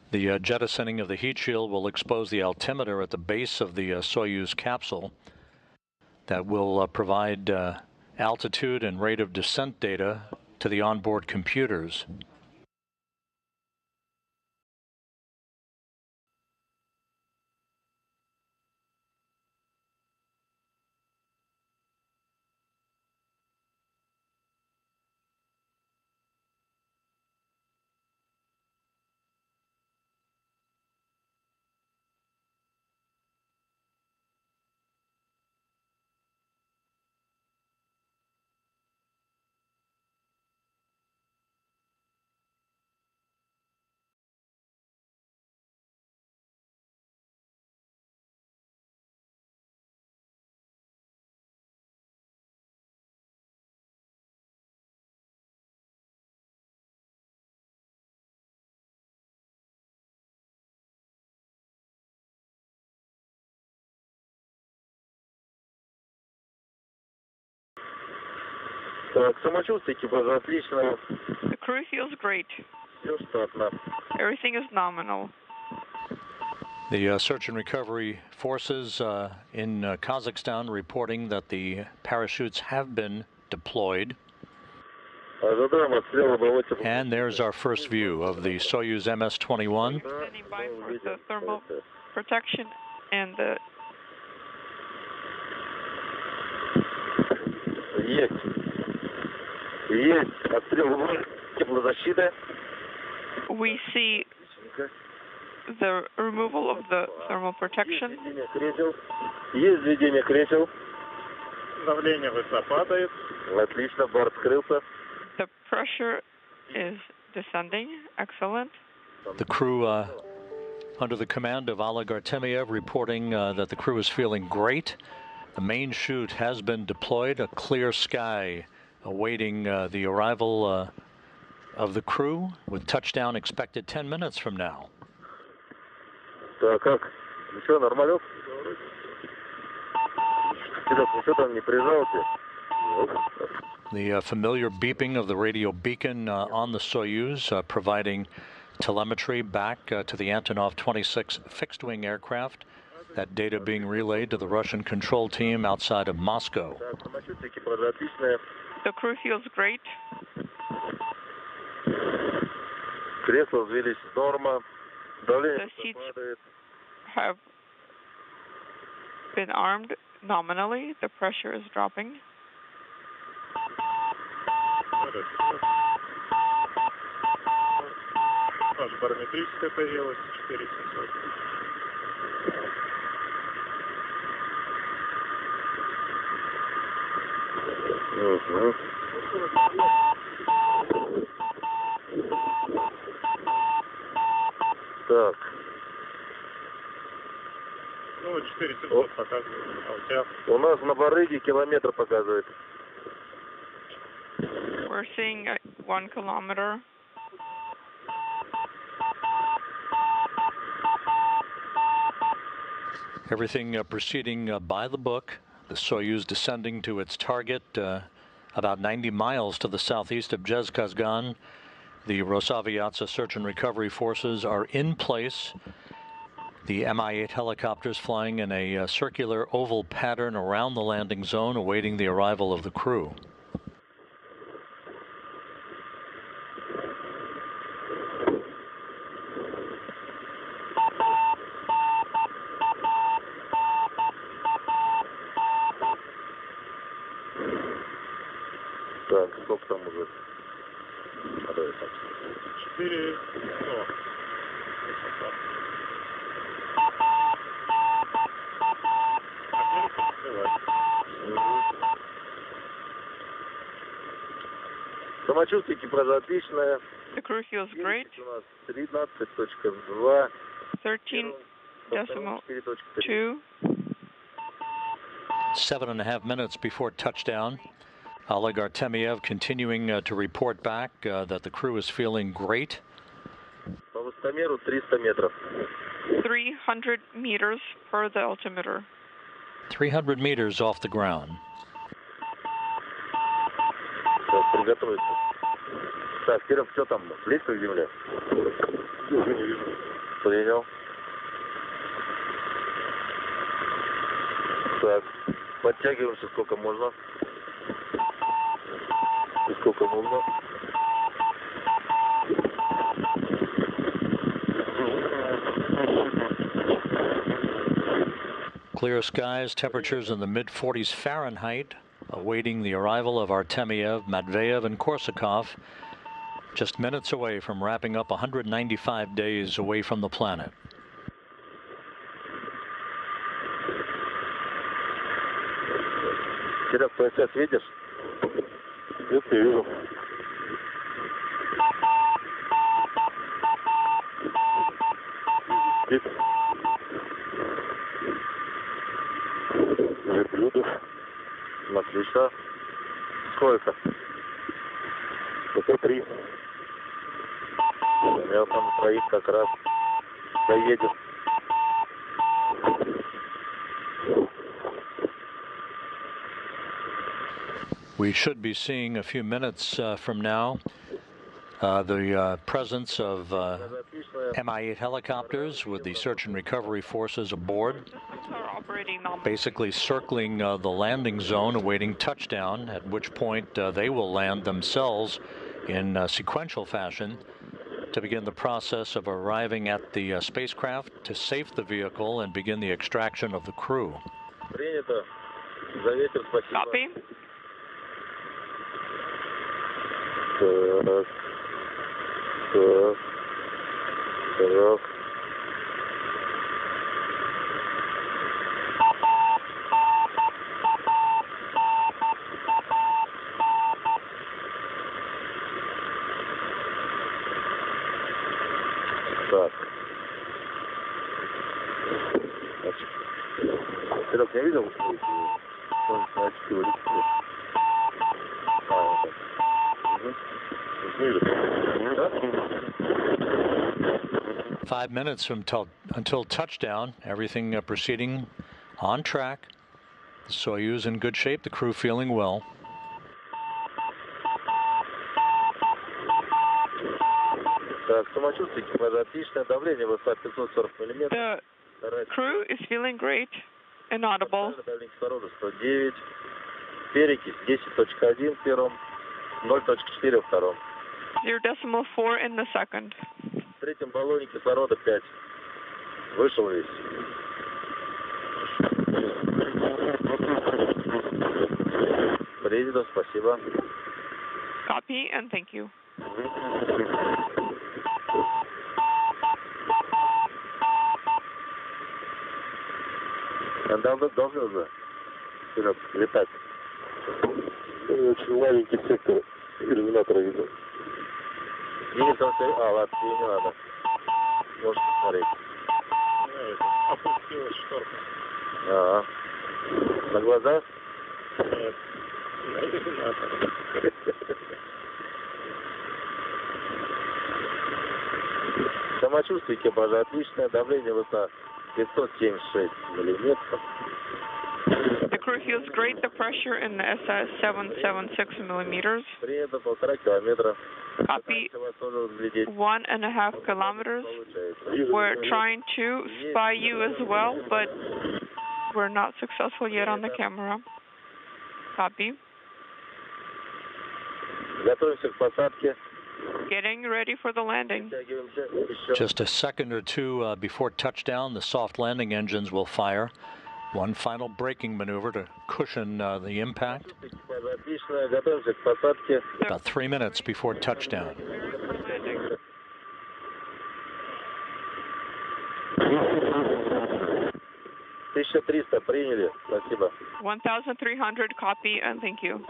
The jettisoning of the heat shield will expose the altimeter at the base of the Soyuz capsule. That will provide altitude and rate of descent data to the onboard computers. Так, самочувствие экипажа отлично. The crew feels great. Все штатно. Everything is nominal. The search and recovery forces in Kazakhstan reporting that the parachutes have been deployed. And there's our first view of the Soyuz MS-21. Standing by for the thermal protection and the... We see the removal of the thermal protection. Есть введение кресел. Давление высоко падает. Отлично, борт скрылся. The pressure is descending. Excellent. The crew under the command of Oleg Artemyev reporting that the crew is feeling great. The main chute has been deployed. A clear sky awaiting the arrival of the crew, with touchdown expected 10 minutes from now. Так, как? Ничего, нормалек? Ничего там не прижался? The familiar beeping of the radio beacon on the Soyuz, providing telemetry back to the Antonov 26 fixed-wing aircraft. That data being relayed to the Russian control team outside of Moscow. The crew feels great. Кресла взвелись в норма. The seats have been armed nominally. The pressure is dropping. Барометрическая появилась 4700. Так. Ну, 4700 показывает. А у тебя? У нас на барыге километр показывает. We're seeing 1 kilometer. Everything proceeding by the book. The Soyuz descending to its target about 90 miles to the southeast of Zhezkazgan. The Rosaviatsa search and recovery forces are in place. The Mi-8 helicopters flying in a circular oval pattern around the landing zone, awaiting the arrival of the crew. Так, сколько там уже? 4, Самочувствие экипажа отличное. The crew feels great. У нас 13.2. 13.2. 7.5 minutes before touchdown. Oleg Artemyev continuing to report back that the crew is feeling great. По высотомеру 300 метров. 300 meters per the altimeter. 300 meters off the ground. Так, приготовиться. Так, Киров, что там? Близко к земле? Принял. Так, подтягиваемся сколько можно. Сколько можно. Clear skies, temperatures in the mid-40s Fahrenheit, awaiting the arrival of Artemyev, Matveyev, and Korsakov, just minutes away from wrapping up 195 days away from the planet. Киров, ПСС видишь? Нет, не вижу. Верблюдов. Отлично. Сколько? Это 3. Я там троих как раз доедем. We should be seeing a few minutes from now the presence of Mi-8 helicopters with the search and recovery forces aboard, basically circling the landing zone awaiting touchdown, at which point they will land themselves in sequential fashion to begin the process of arriving at the spacecraft to safe the vehicle and begin the extraction of the crew. Copy. Так. Серег, не видел? Five minutes until touchdown. Everything proceeding on track. The Soyuz in good shape. The crew feeling well. The crew is feeling great and audible. Your 0.4 in the second. В третьем баллоне кислорода 5. Вышел весь. Принято, спасибо. Copy and thank you. Должны уже, Серег, летать. Очень маленький сектор иллюминатора видно. Ладно, тебе не надо. Можешь посмотреть. Опустилась шторка. Ага. На глазах? Нет. На иллюминатор. Самочувствие экипажа отличное. Давление высота 576 миллиметров. The crew feels great. The pressure in the SS 776 millimeters. Принято 1,5 километра. Copy. 1.5 kilometers. We're trying to spy you as well, but we're not successful yet on the camera. Copy. Готовимся к посадке. Getting ready for the landing. Just a second or two before touchdown, the soft landing engines will fire. One final braking maneuver to cushion the impact. About 3 minutes before touchdown. 1300 приняли. Спасибо. 1,300 copy and thank you.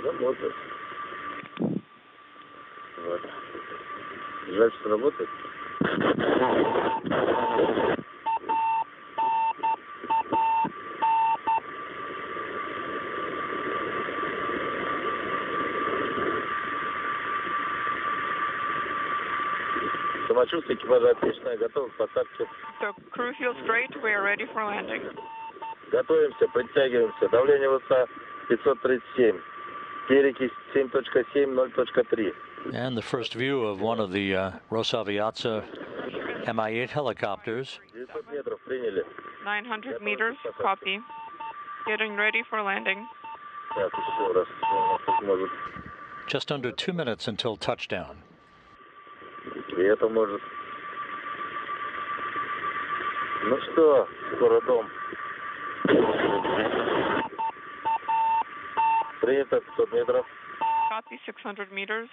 Работает. Вот. Жаль, что работает. Самочувствие экипажа отличное, готовы к посадке. The crew feels great. We are ready for landing. Готовимся, подтягиваемся. Давление высота 537. Перекись 7.7, 0.3. And the first view of one of the Rosaviatsa Mi-8 helicopters. 900 метров приняли. 900 meters, copy. Getting ready for landing. Так, еще раз. Может. Just under 2 minutes until touchdown. И это может. Ну что, скоро дом. Принято 500 метров. Copy 600 meters.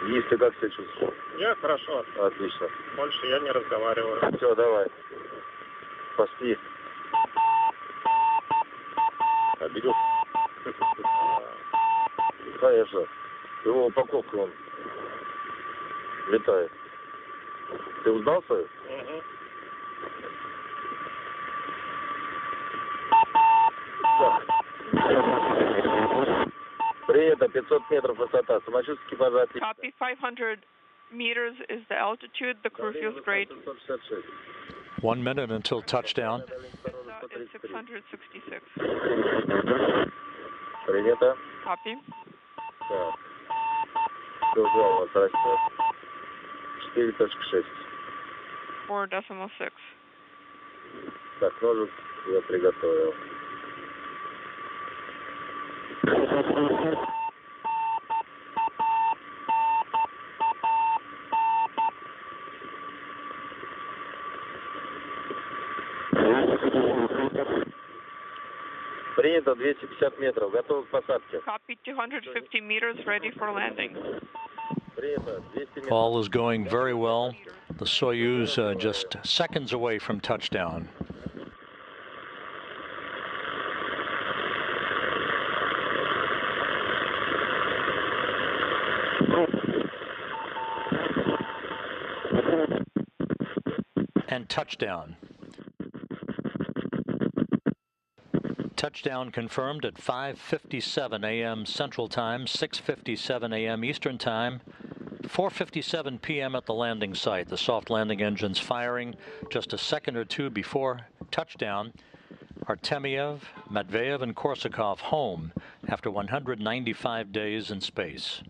Есть, ты как себя чувствуешь? Я хорошо. Отлично. Больше я не разговариваю. Все, давай. Пошли. Обидел? Конечно. Его упаковка он летает. Ты узнал свою? Угу. Принято, 500 метров высота. Самочувствие экипажа отлично. Copy 500 meters is the altitude. The crew feels great. 1 minute until touchdown. It's 666. Принято. Copy. Так. Угол у нас растет. 4.6. 4.6. Так, ножик я приготовил. Принято 250 метров. Готов к посадке. Copy. 250 meters. Ready for landing. Принято 200 метров. All is going very well. The Soyuz just seconds away from touchdown. And touchdown. Touchdown confirmed at 5:57 a.m. Central Time, 6:57 a.m. Eastern Time, 4:57 p.m. at the landing site. The soft landing engines firing just a second or two before touchdown. Artemyev, Matveyev, and Korsakov home after 195 days in space.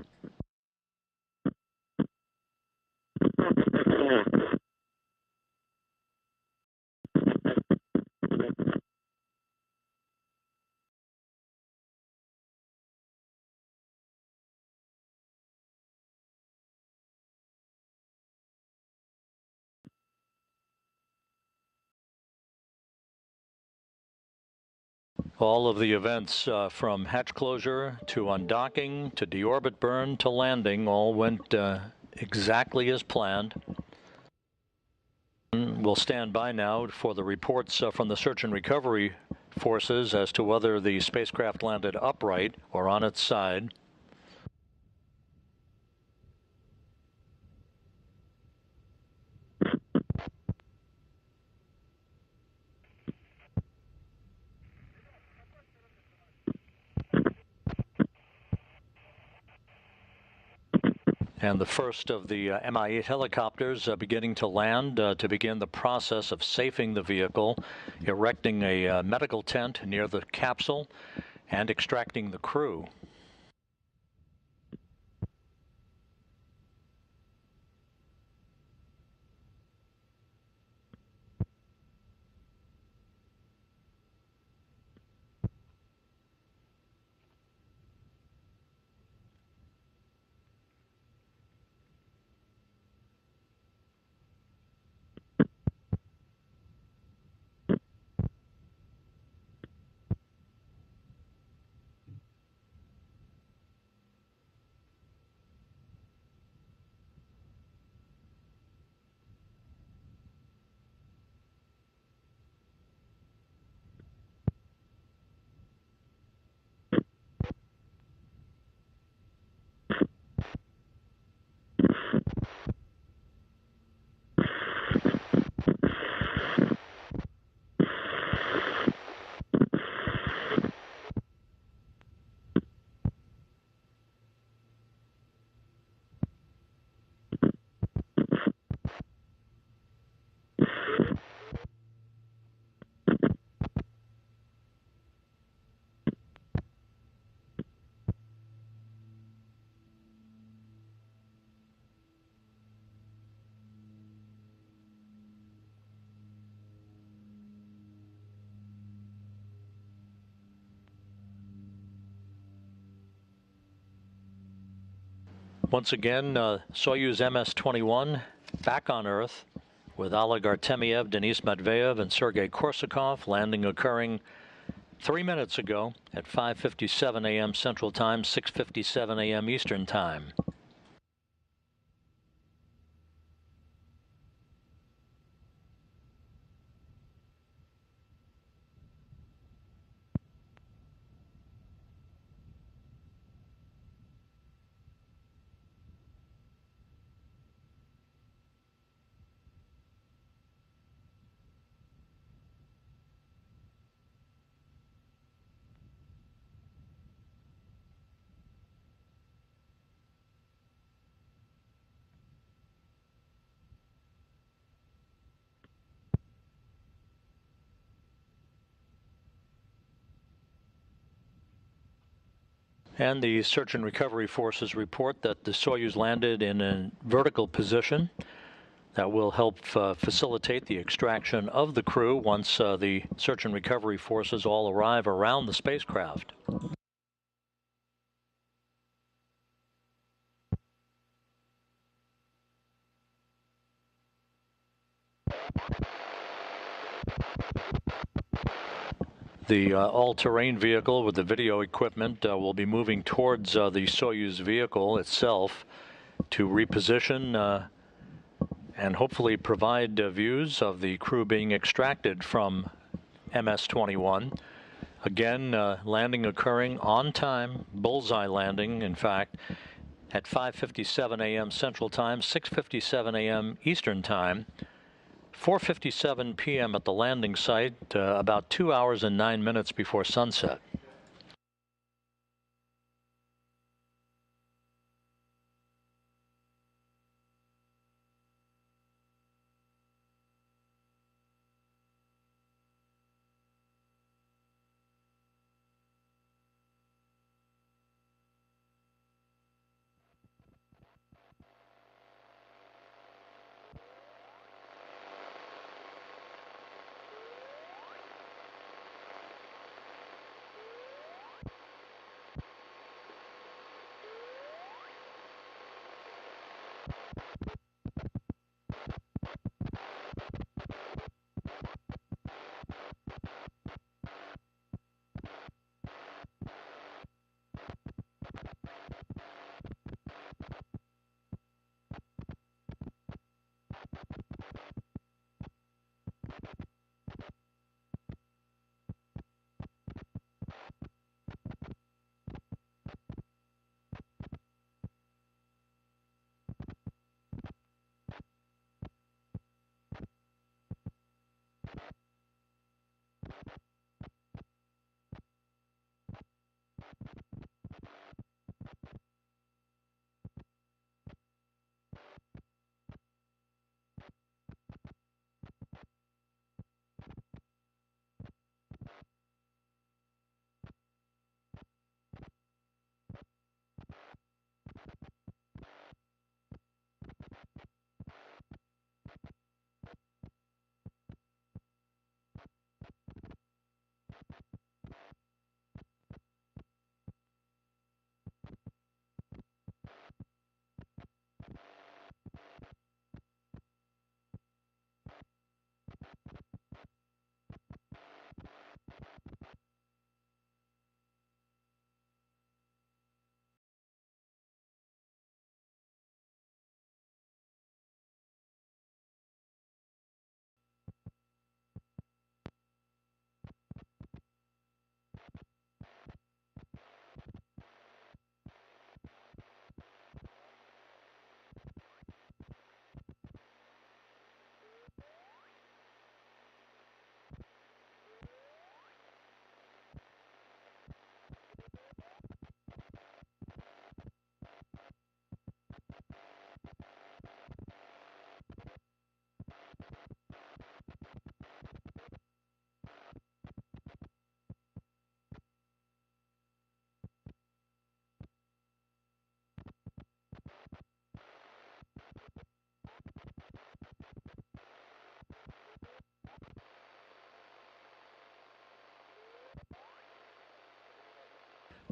All of the events from hatch closure to undocking to deorbit burn to landing all went exactly as planned. We'll stand by now for the reports from the search and recovery forces as to whether the spacecraft landed upright or on its side. And the first of the Mi-8 helicopters beginning to land to begin the process of safing the vehicle, erecting a medical tent near the capsule, and extracting the crew. Once again, Soyuz MS-21 back on Earth with Oleg Artemyev, Denis Matveyev, and Sergei Korsakov. Landing occurring 3 minutes ago at 5:57 a.m. Central Time, 6:57 a.m. Eastern Time. And the search and recovery forces report that the Soyuz landed in a vertical position that will help facilitate the extraction of the crew once the search and recovery forces all arrive around the spacecraft. The all-terrain vehicle with the video equipment will be moving towards the Soyuz vehicle itself to reposition and hopefully provide views of the crew being extracted from MS-21. Again, landing occurring on time, bullseye landing, in fact, at 5:57 a.m. Central Time, 6:57 a.m. Eastern Time. 4:57 p.m. at the landing site, about 2 hours and 9 minutes before sunset.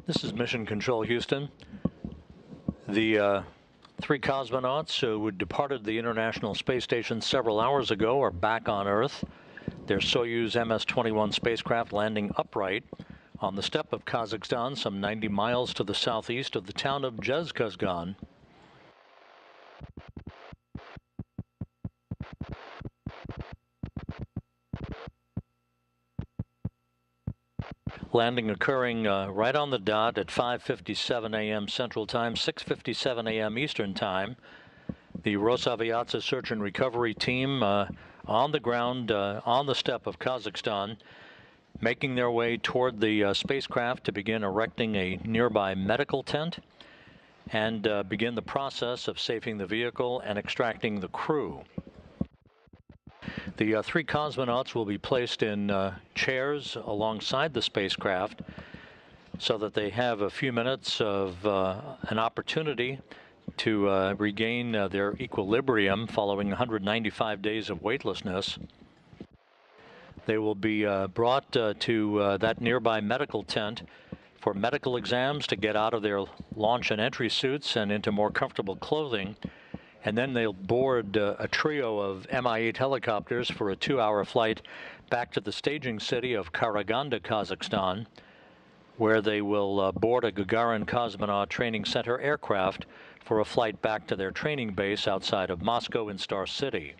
This is Mission Control Houston. The three cosmonauts who departed the International Space Station several hours ago are back on Earth. Their Soyuz MS-21 spacecraft landing upright on the steppe of Kazakhstan, some 90 miles to the southeast of the town of Zhezkazgan. Landing occurring right on the dot at 5:57 a.m. Central Time, 6:57 a.m. Eastern Time. The Rosaviatsa search and recovery team on the ground on the steppe of Kazakhstan, making their way toward the spacecraft to begin erecting a nearby medical tent and begin the process of safing the vehicle and extracting the crew. The three cosmonauts will be placed in chairs alongside the spacecraft. so that they have a few minutes of an opportunity to regain their equilibrium following 195 days of weightlessness. They will be brought to that nearby medical tent for medical exams to get out of their launch and entry suits and into more comfortable clothing. And then they'll board a trio of Mi-8 helicopters for a 2-hour flight back to the staging city of Karaganda, Kazakhstan, where they will board a Gagarin Cosmonaut Training Center aircraft for a flight back to their training base outside of Moscow in Star City.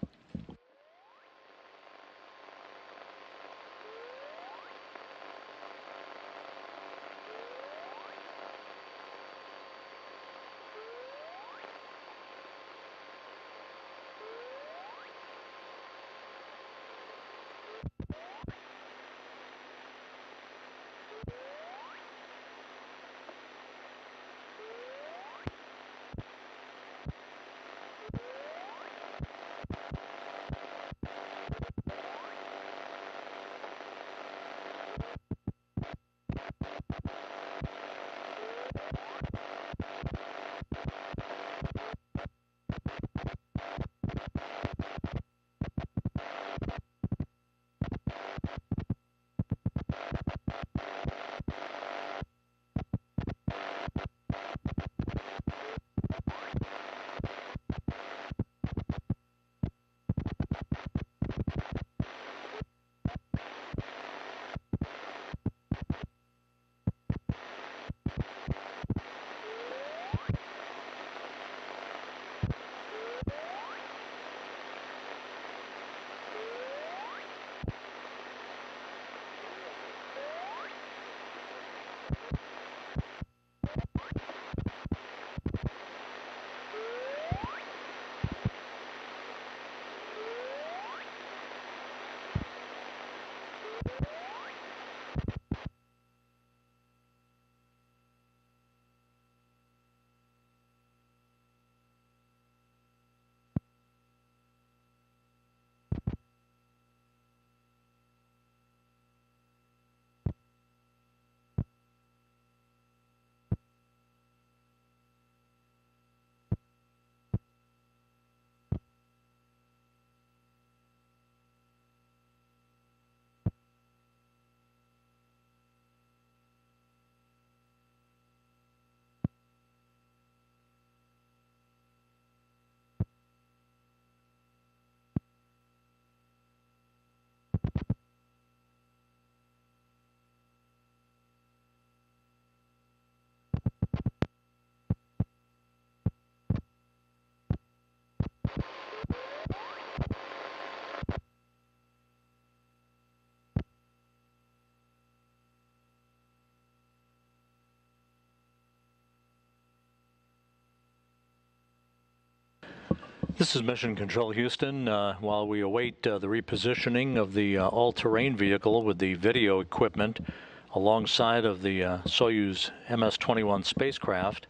This is Mission Control Houston. While we await the repositioning of the all-terrain vehicle with the video equipment alongside of the Soyuz MS-21 spacecraft.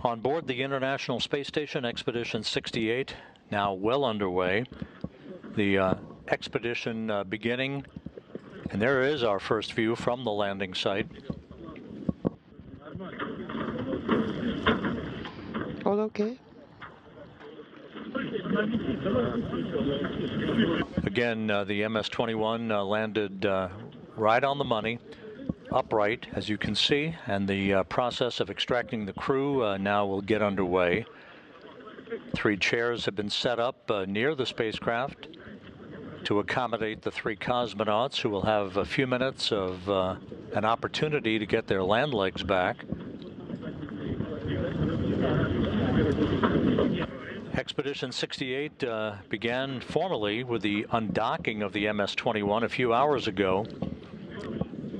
On board the International Space Station, Expedition 68, now well underway. The expedition beginning, and there is our first view from the landing site. All okay? Again, the MS-21 landed right on the money, upright, as you can see, and the process of extracting the crew now will get underway. 3 chairs have been set up near the spacecraft to accommodate the 3 cosmonauts, who will have a few minutes of an opportunity to get their land legs back. Expedition 68 began formally with the undocking of the MS-21 a few hours ago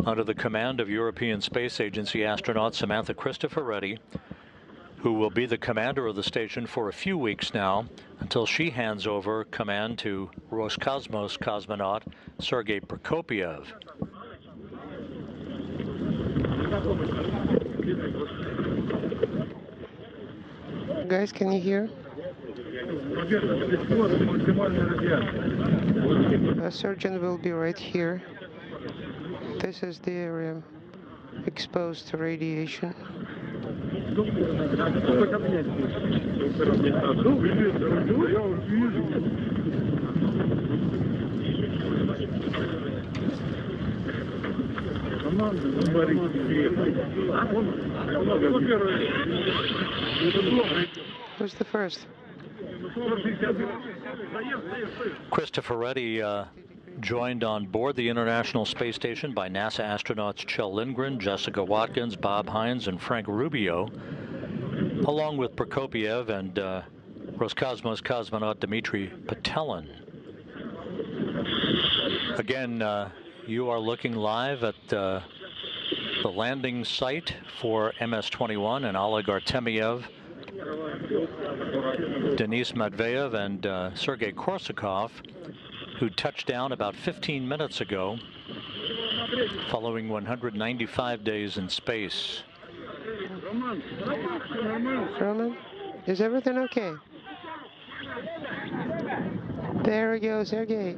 under the command of European Space Agency astronaut Samantha Cristoforetti, who will be the commander of the station for a few weeks now until she hands over command to Roscosmos cosmonaut Sergei Prokopyev. Guys, can you hear? A surgeon will be right here. This is the area exposed to radiation. Who's the first? Christopher Reddy joined on board the International Space Station by NASA astronauts Kjell Lindgren, Jessica Watkins, Bob Hines, and Frank Rubio, along with Prokopiev and Roscosmos cosmonaut Dmitry Petelin. Again, you are looking live at the landing site for MS-21, and Oleg Artemyev, Denis Matveyev, and Sergei Korsakov, who touched down about 15 minutes ago, following 195 days in space. Roman, is everything okay? There we go, Sergei.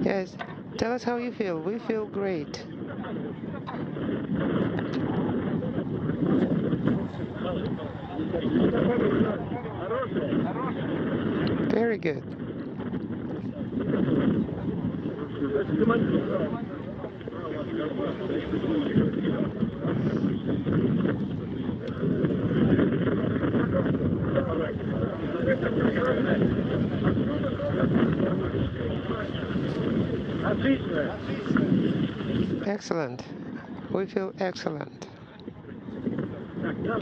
Yes, tell us how you feel. We feel great. Very good. Excellent. We feel excellent.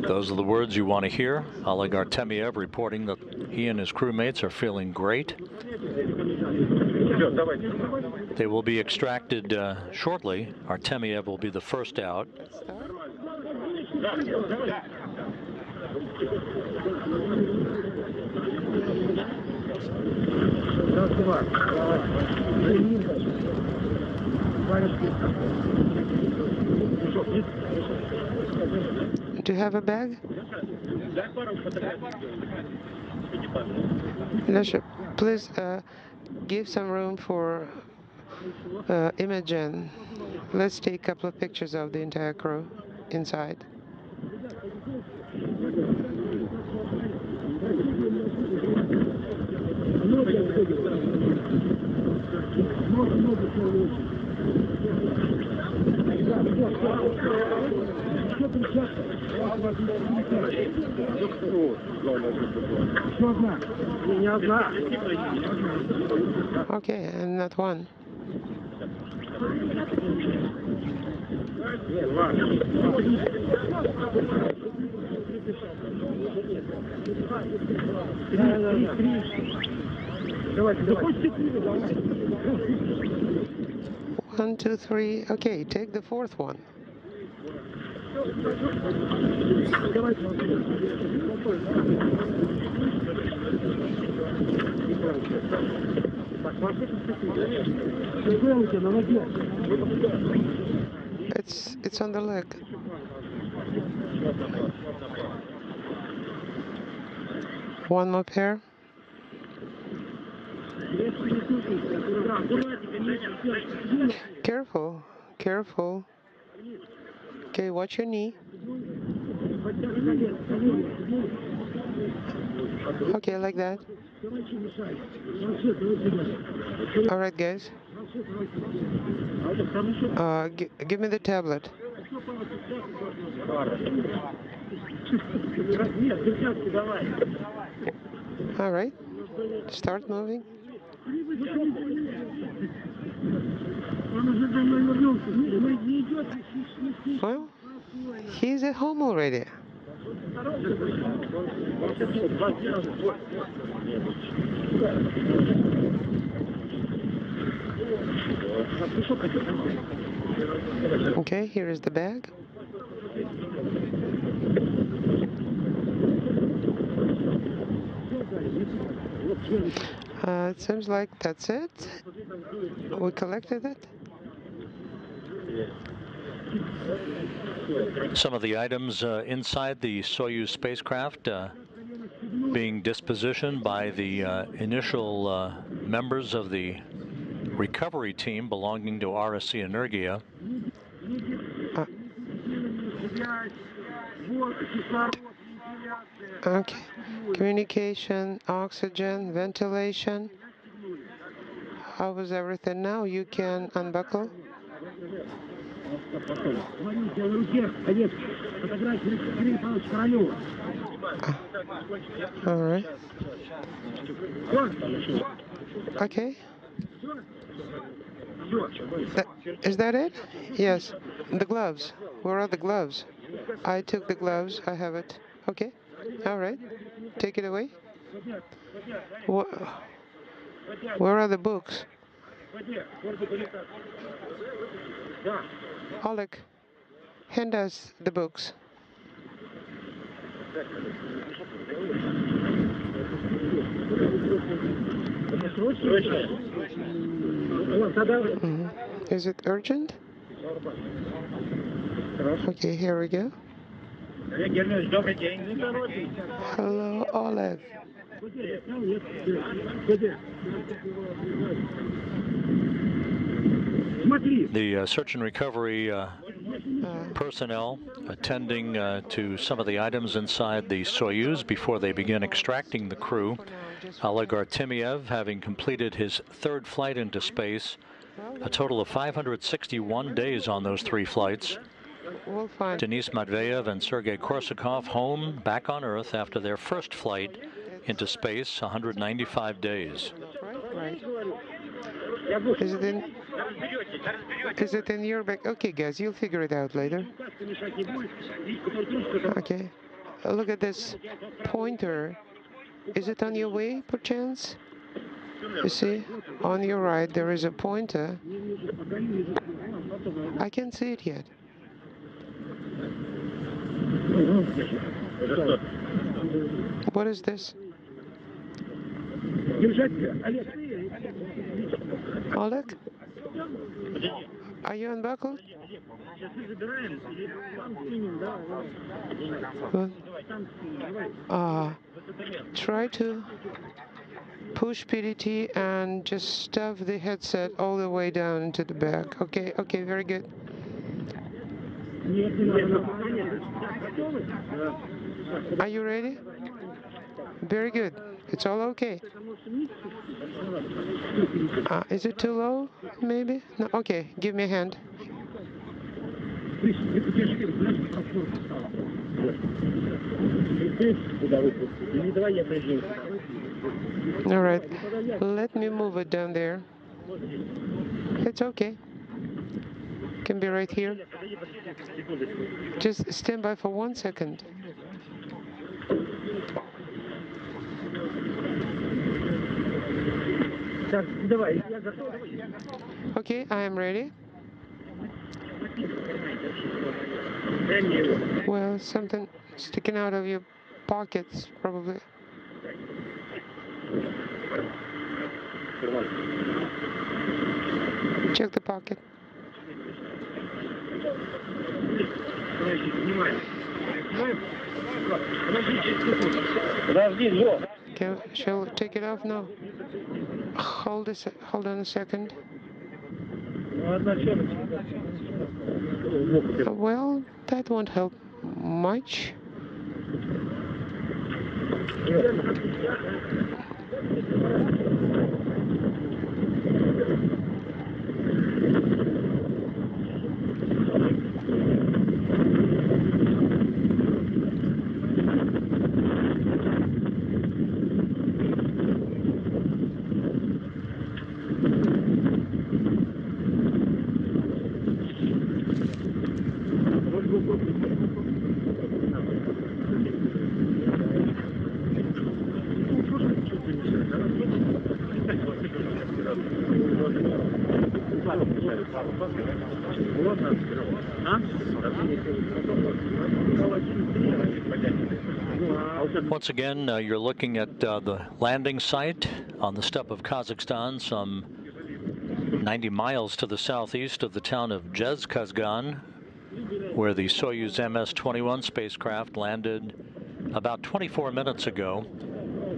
Those are the words you want to hear. Oleg Artemyev reporting that he and his crewmates are feeling great. They will be extracted shortly. Artemyev will be the first out. Do you have a bag? Leadership, please give some room for Imogen. Let's take a couple of pictures of the entire crew inside. Okay, and not one. One, two, three. Okay, take the fourth one. It's on the leg. One more pair. Careful, careful. Okay, watch your knee. Okay, like that. All right, guys. Give me the tablet. All right. Start moving. Well, he's at home already. Okay, here is the bag. It seems like that's it. We collected it. Some of the items inside the Soyuz spacecraft being dispositioned by the initial members of the recovery team belonging to RSC Energia. Okay. Communication, oxygen, ventilation. How was everything now? You can unbuckle. All right. Okay. Is that it? Yes. The gloves. Where are the gloves? I took the gloves. I have it. Okay. All right. Take it away. Where are the books? Oleg, hand us the books. Is it urgent? Okay, here we go. Hello, Oleg. The search and recovery personnel attending to some of the items inside the Soyuz before they begin extracting the crew. Oleg Artemyev, having completed his third flight into space, a total of 561 days on those 3 flights. Denis Matveyev and Sergei Korsakov home back on Earth after their first flight into space, 195 days. Right. Is it in your bag? Okay, guys, you'll figure it out later. Okay. Look at this pointer. Is it on your way, perchance? You see, on your right, there is a pointer. I can't see it yet. What is this? Oleg? Are you unbuckled? Try to push PDT and just stuff the headset all the way down into the bag. Okay, very good. Are you ready? Very good. It's all okay. Is it too low, maybe? No, okay, give me a hand. All right, let me move it down there. It's okay. Can be right here. Just stand by for 1 second. Okay, I am ready. Well, something sticking out of your pockets, probably. Check the pocket. Okay, shall we take it off now? Hold on a second. Well, that won't help much. Once again, you're looking at the landing site on the steppe of Kazakhstan, some 90 miles to the southeast of the town of Zhezkazgan, where the Soyuz MS-21 spacecraft landed about 24 minutes ago,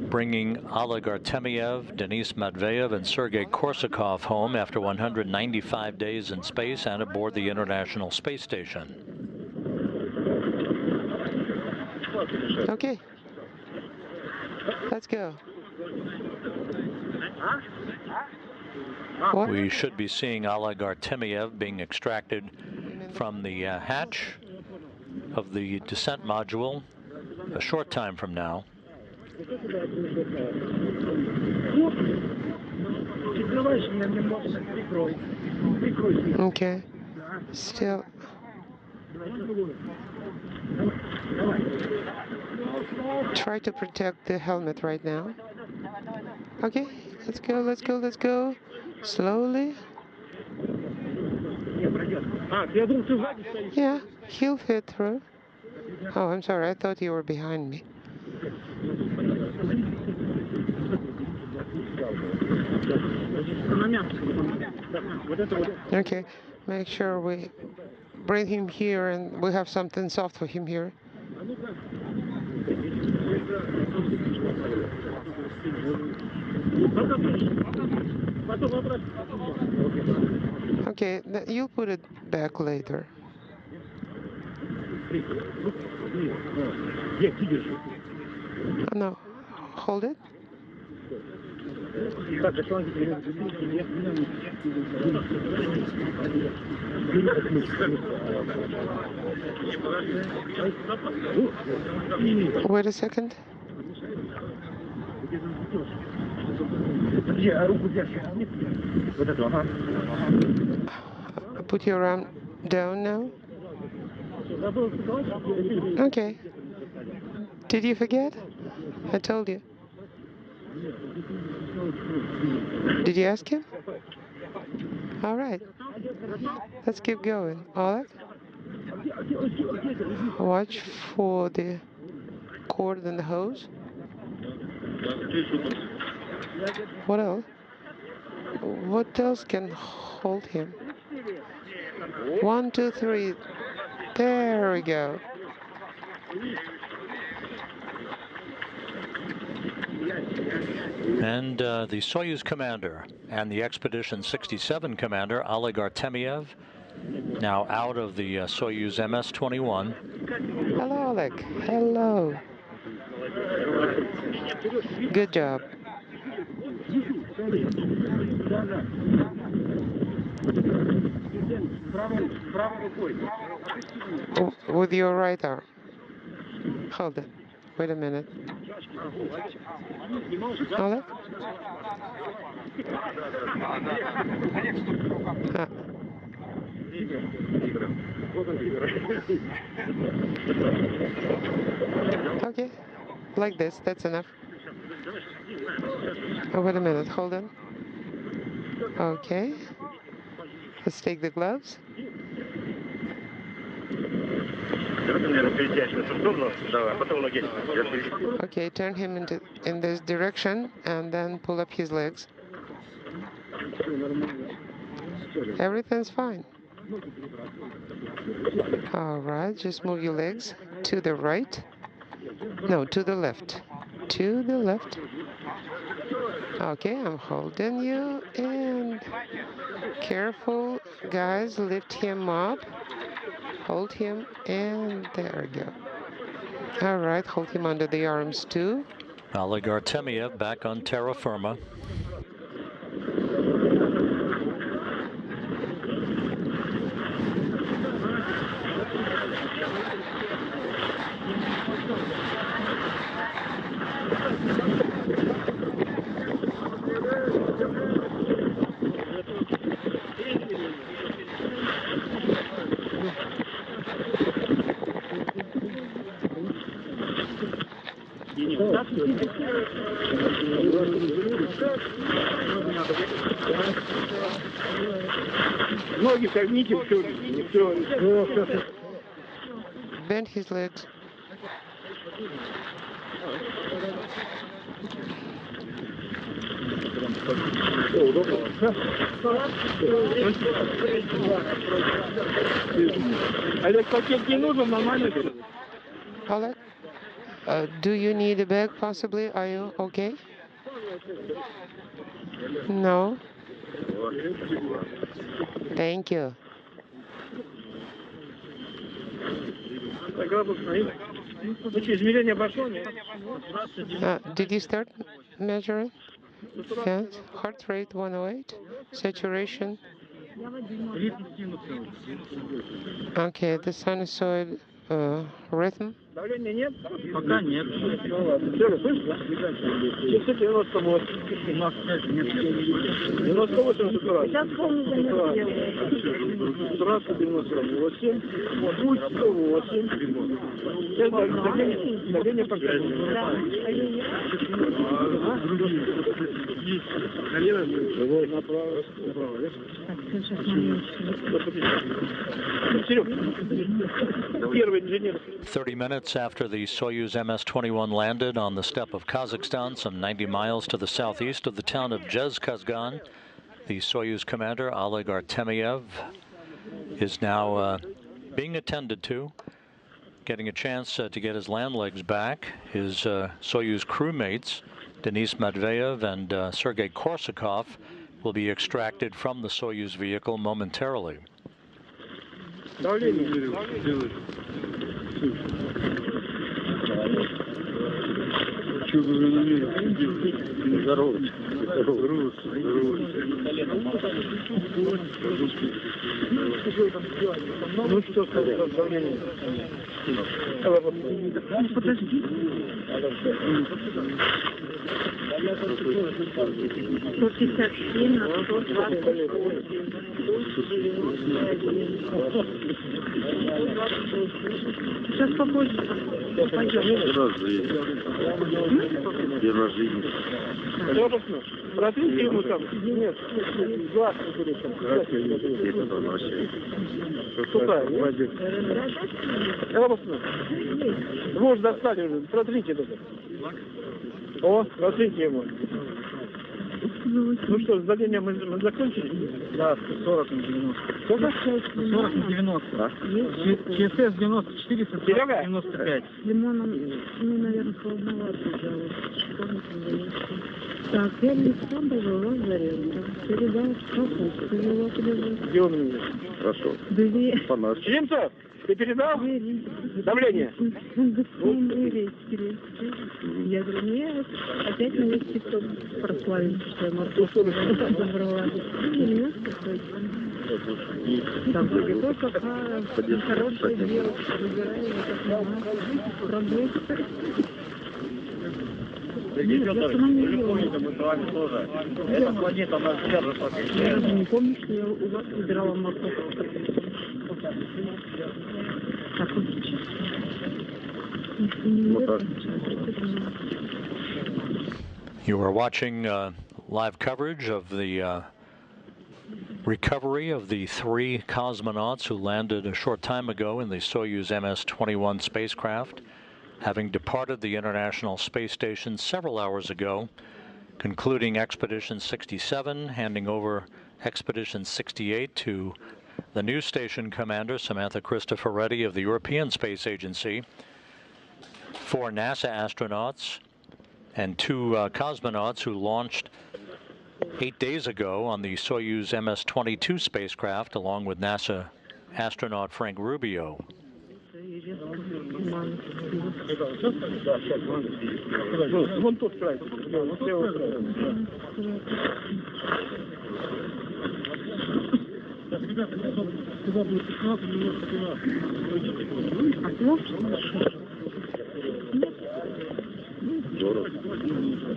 bringing Oleg Artemyev, Denis Matveyev, and Sergei Korsakov home after 195 days in space and aboard the International Space Station. Okay, let's go. What? We should be seeing Oleg Artemyev being extracted from the hatch of the descent module a short time from now. Okay, still. Try to protect the helmet right now. Okay, let's go, let's go, let's go. Slowly. Yeah, he'll fit through. Oh, I'm sorry, I thought you were behind me. Okay, make sure we bring him here and we have something soft for him here. Okay, you'll put it back later. No, hold it. Wait a second. Put your arm down now. Okay. Did you forget? I told you. Did you ask him? All right. Let's keep going. Oleg, watch for the cord and the hose. What else? What else can hold him? 1, 2, 3. There we go. And the Soyuz commander and the Expedition 67 commander, Oleg Artemyev, now out of the Soyuz MS-21. Hello, Oleg. Hello. Good job. With your right arm. Hold it. Wait a minute. Oleg? Ah. Okay, like this, that's enough. Oh, wait a minute, hold on. Okay, let's take the gloves. Okay, turn him in this direction and then pull up his legs. Everything's fine. All right, just move your legs to the right. No, to the left. To the left. Okay, I'm holding you, and careful, guys, lift him up. Hold him, and there we go. All right, hold him under the arms too. Oleg Artemyev back on terra firma. Bend his legs. Oleg, do you need a bag possibly? Are you okay? No. Thank you. Did you start measuring? Yes. Heart rate 108. Saturation. Okay, the sinusoid rhythm. Давления нет? Пока нет. Серый, слышишь, да? Часы 98. 98 с утра. Сейчас помню, с утра 98. Пульс 108. Сейчас давление показывает. Налево, направо. 30 minutes after the Soyuz MS-21 landed on the steppe of Kazakhstan, some 90 miles to the southeast of the town of Zhezkazgan, the Soyuz commander, Oleg Artemyev, is now being attended to, getting a chance to get his land legs back. His Soyuz crewmates, Denis Medvedev and Sergei Korsakov, will be extracted from the Soyuz vehicle momentarily. Сейчас попозже. Протрите ему там. Нет, глаз вы уже достали уже. Протрите это. О, протрите ему. Ну что, с давлением мы закончили? Да, 40 на 90. Сколько? 40 на 90. Да. ЧСС 94, 95. Лимоном, ну, наверное, холодновато. Так, я листом довела зарядку. Передал капусту, взяла тебе. Где он у меня? Хорошо. Чемцев, ты передал давление? Я говорю, ну я опять на весь ТикТок прославился, что я морковку забрала. Там вроде какая хорошая девушка, выбираю, как она работает. Нет, я сама не делала. Я даже не помню, что я у вас выбирала морковку. Так вот сейчас. You are watching live coverage of the recovery of the 3 cosmonauts who landed a short time ago in the Soyuz MS-21 spacecraft, having departed the International Space Station several hours ago, concluding Expedition 67, handing over Expedition 68 to the new station commander, Samantha Cristoforetti of the European Space Agency. 4 NASA astronauts and 2 cosmonauts who launched 8 days ago on the Soyuz MS-22 spacecraft, along with NASA astronaut Frank Rubio.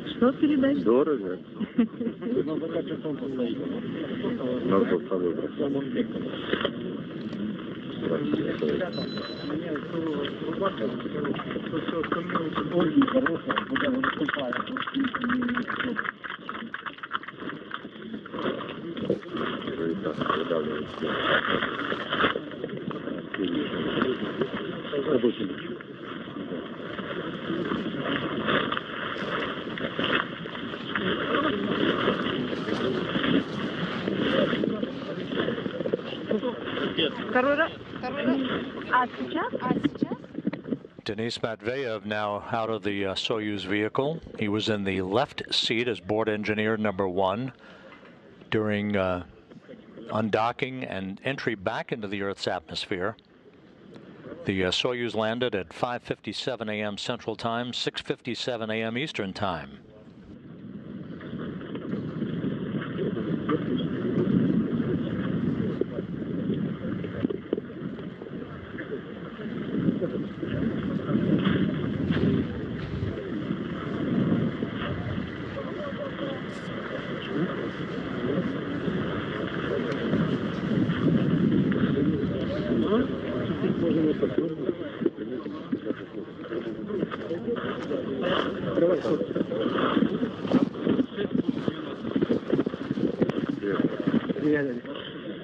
Что передать? Дорого. Надо с собой брать. Очень хорошая, когда мы выступаем. Denis Matveyev now out of the Soyuz vehicle. He was in the left seat as board engineer number 1 during undocking and entry back into the Earth's atmosphere. The Soyuz landed at 5:57 a.m. Central Time, 6:57 a.m. Eastern Time.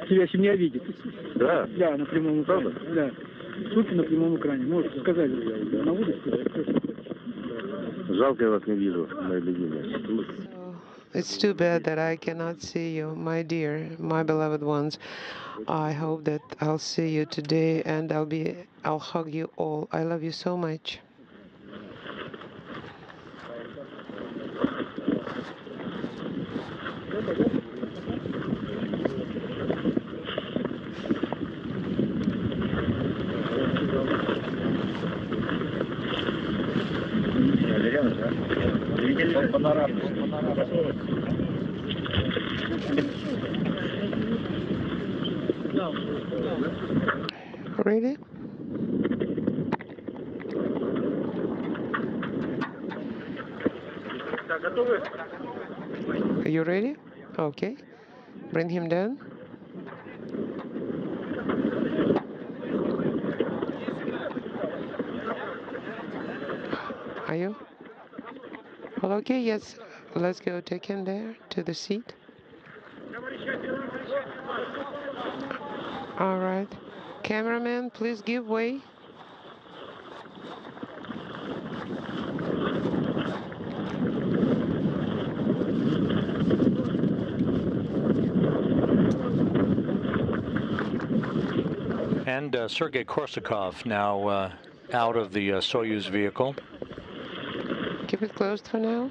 Тебя семья видит. Да? Да, на прямом экране. Да. Сутки на прямом экране. Можете сказать, на улице. Жалко, я вас не вижу, мои любимые. It's too bad that I cannot see you, my dear, my beloved ones. I hope that I'll see you today and I'll hug you all. I love you so much. Ready? Are you ready? Okay. Bring him down. Are you? Well, okay, yes. Let's go take him there to the seat. All right. Cameraman, please give way. And Sergei Korsakov now out of the Soyuz vehicle. Keep it closed for now.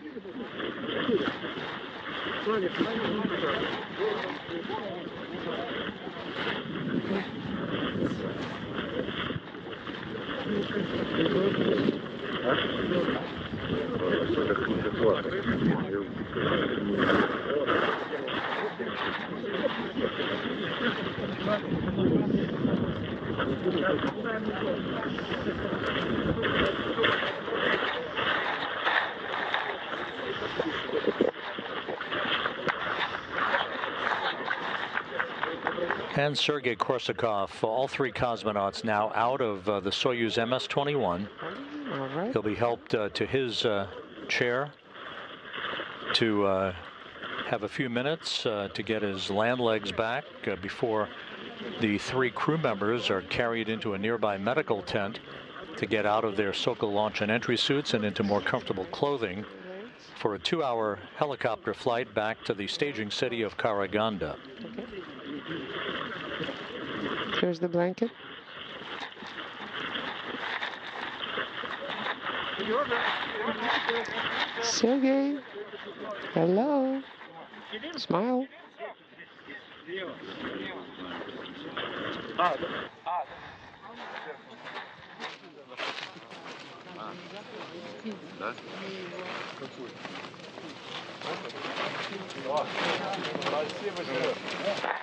And Sergei Korsakov, all 3 cosmonauts now out of the Soyuz MS-21. All right. He'll be helped to his chair to have a few minutes to get his land legs back before the 3 crew members are carried into a nearby medical tent to get out of their Sokol launch and entry suits and into more comfortable clothing for a 2-hour helicopter flight back to the staging city of Karaganda. Okay. Here's the blanket. Sergey, hello. Smile.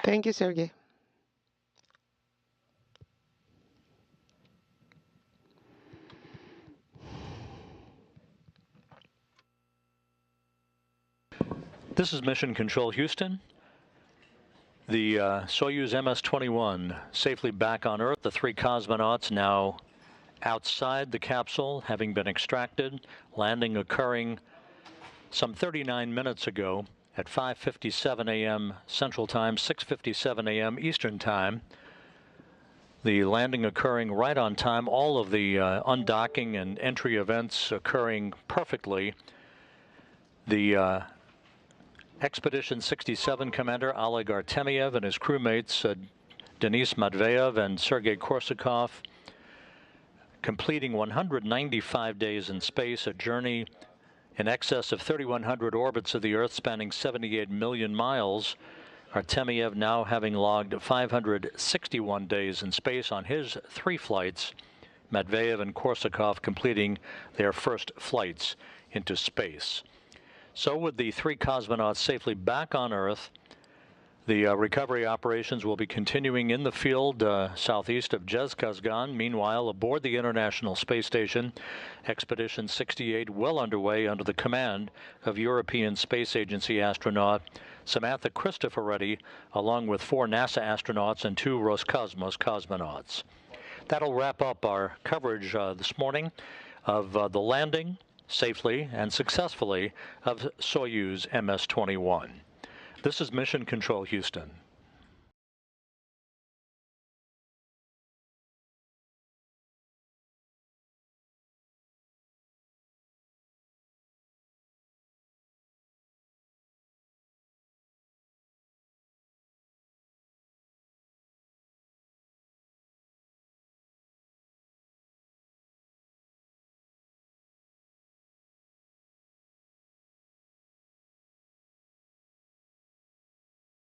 Thank you, Sergey. This is Mission Control Houston. The Soyuz MS-21 safely back on Earth. The 3 cosmonauts now outside the capsule, having been extracted. Landing occurring some 39 minutes ago at 5:57 a.m. Central Time, 6:57 a.m. Eastern Time. The landing occurring right on time. All of the undocking and entry events occurring perfectly. The Expedition 67 commander Oleg Artemiev and his crewmates Denis Medvedev and Sergei Korsakov, completing 195 days in space, a journey in excess of 3,100 orbits of the Earth, spanning 78 million miles. Artemyev now having logged 561 days in space on his 3 flights. Medvedev and Korsakov completing their first flights into space. So with the 3 cosmonauts safely back on Earth, the recovery operations will be continuing in the field southeast of Zhezkazgan. Meanwhile, aboard the International Space Station, Expedition 68 well underway under the command of European Space Agency astronaut Samantha Cristoforetti, along with 4 NASA astronauts and 2 Roscosmos cosmonauts. That'll wrap up our coverage this morning of the landing safely and successfully of Soyuz MS-21. This is Mission Control Houston.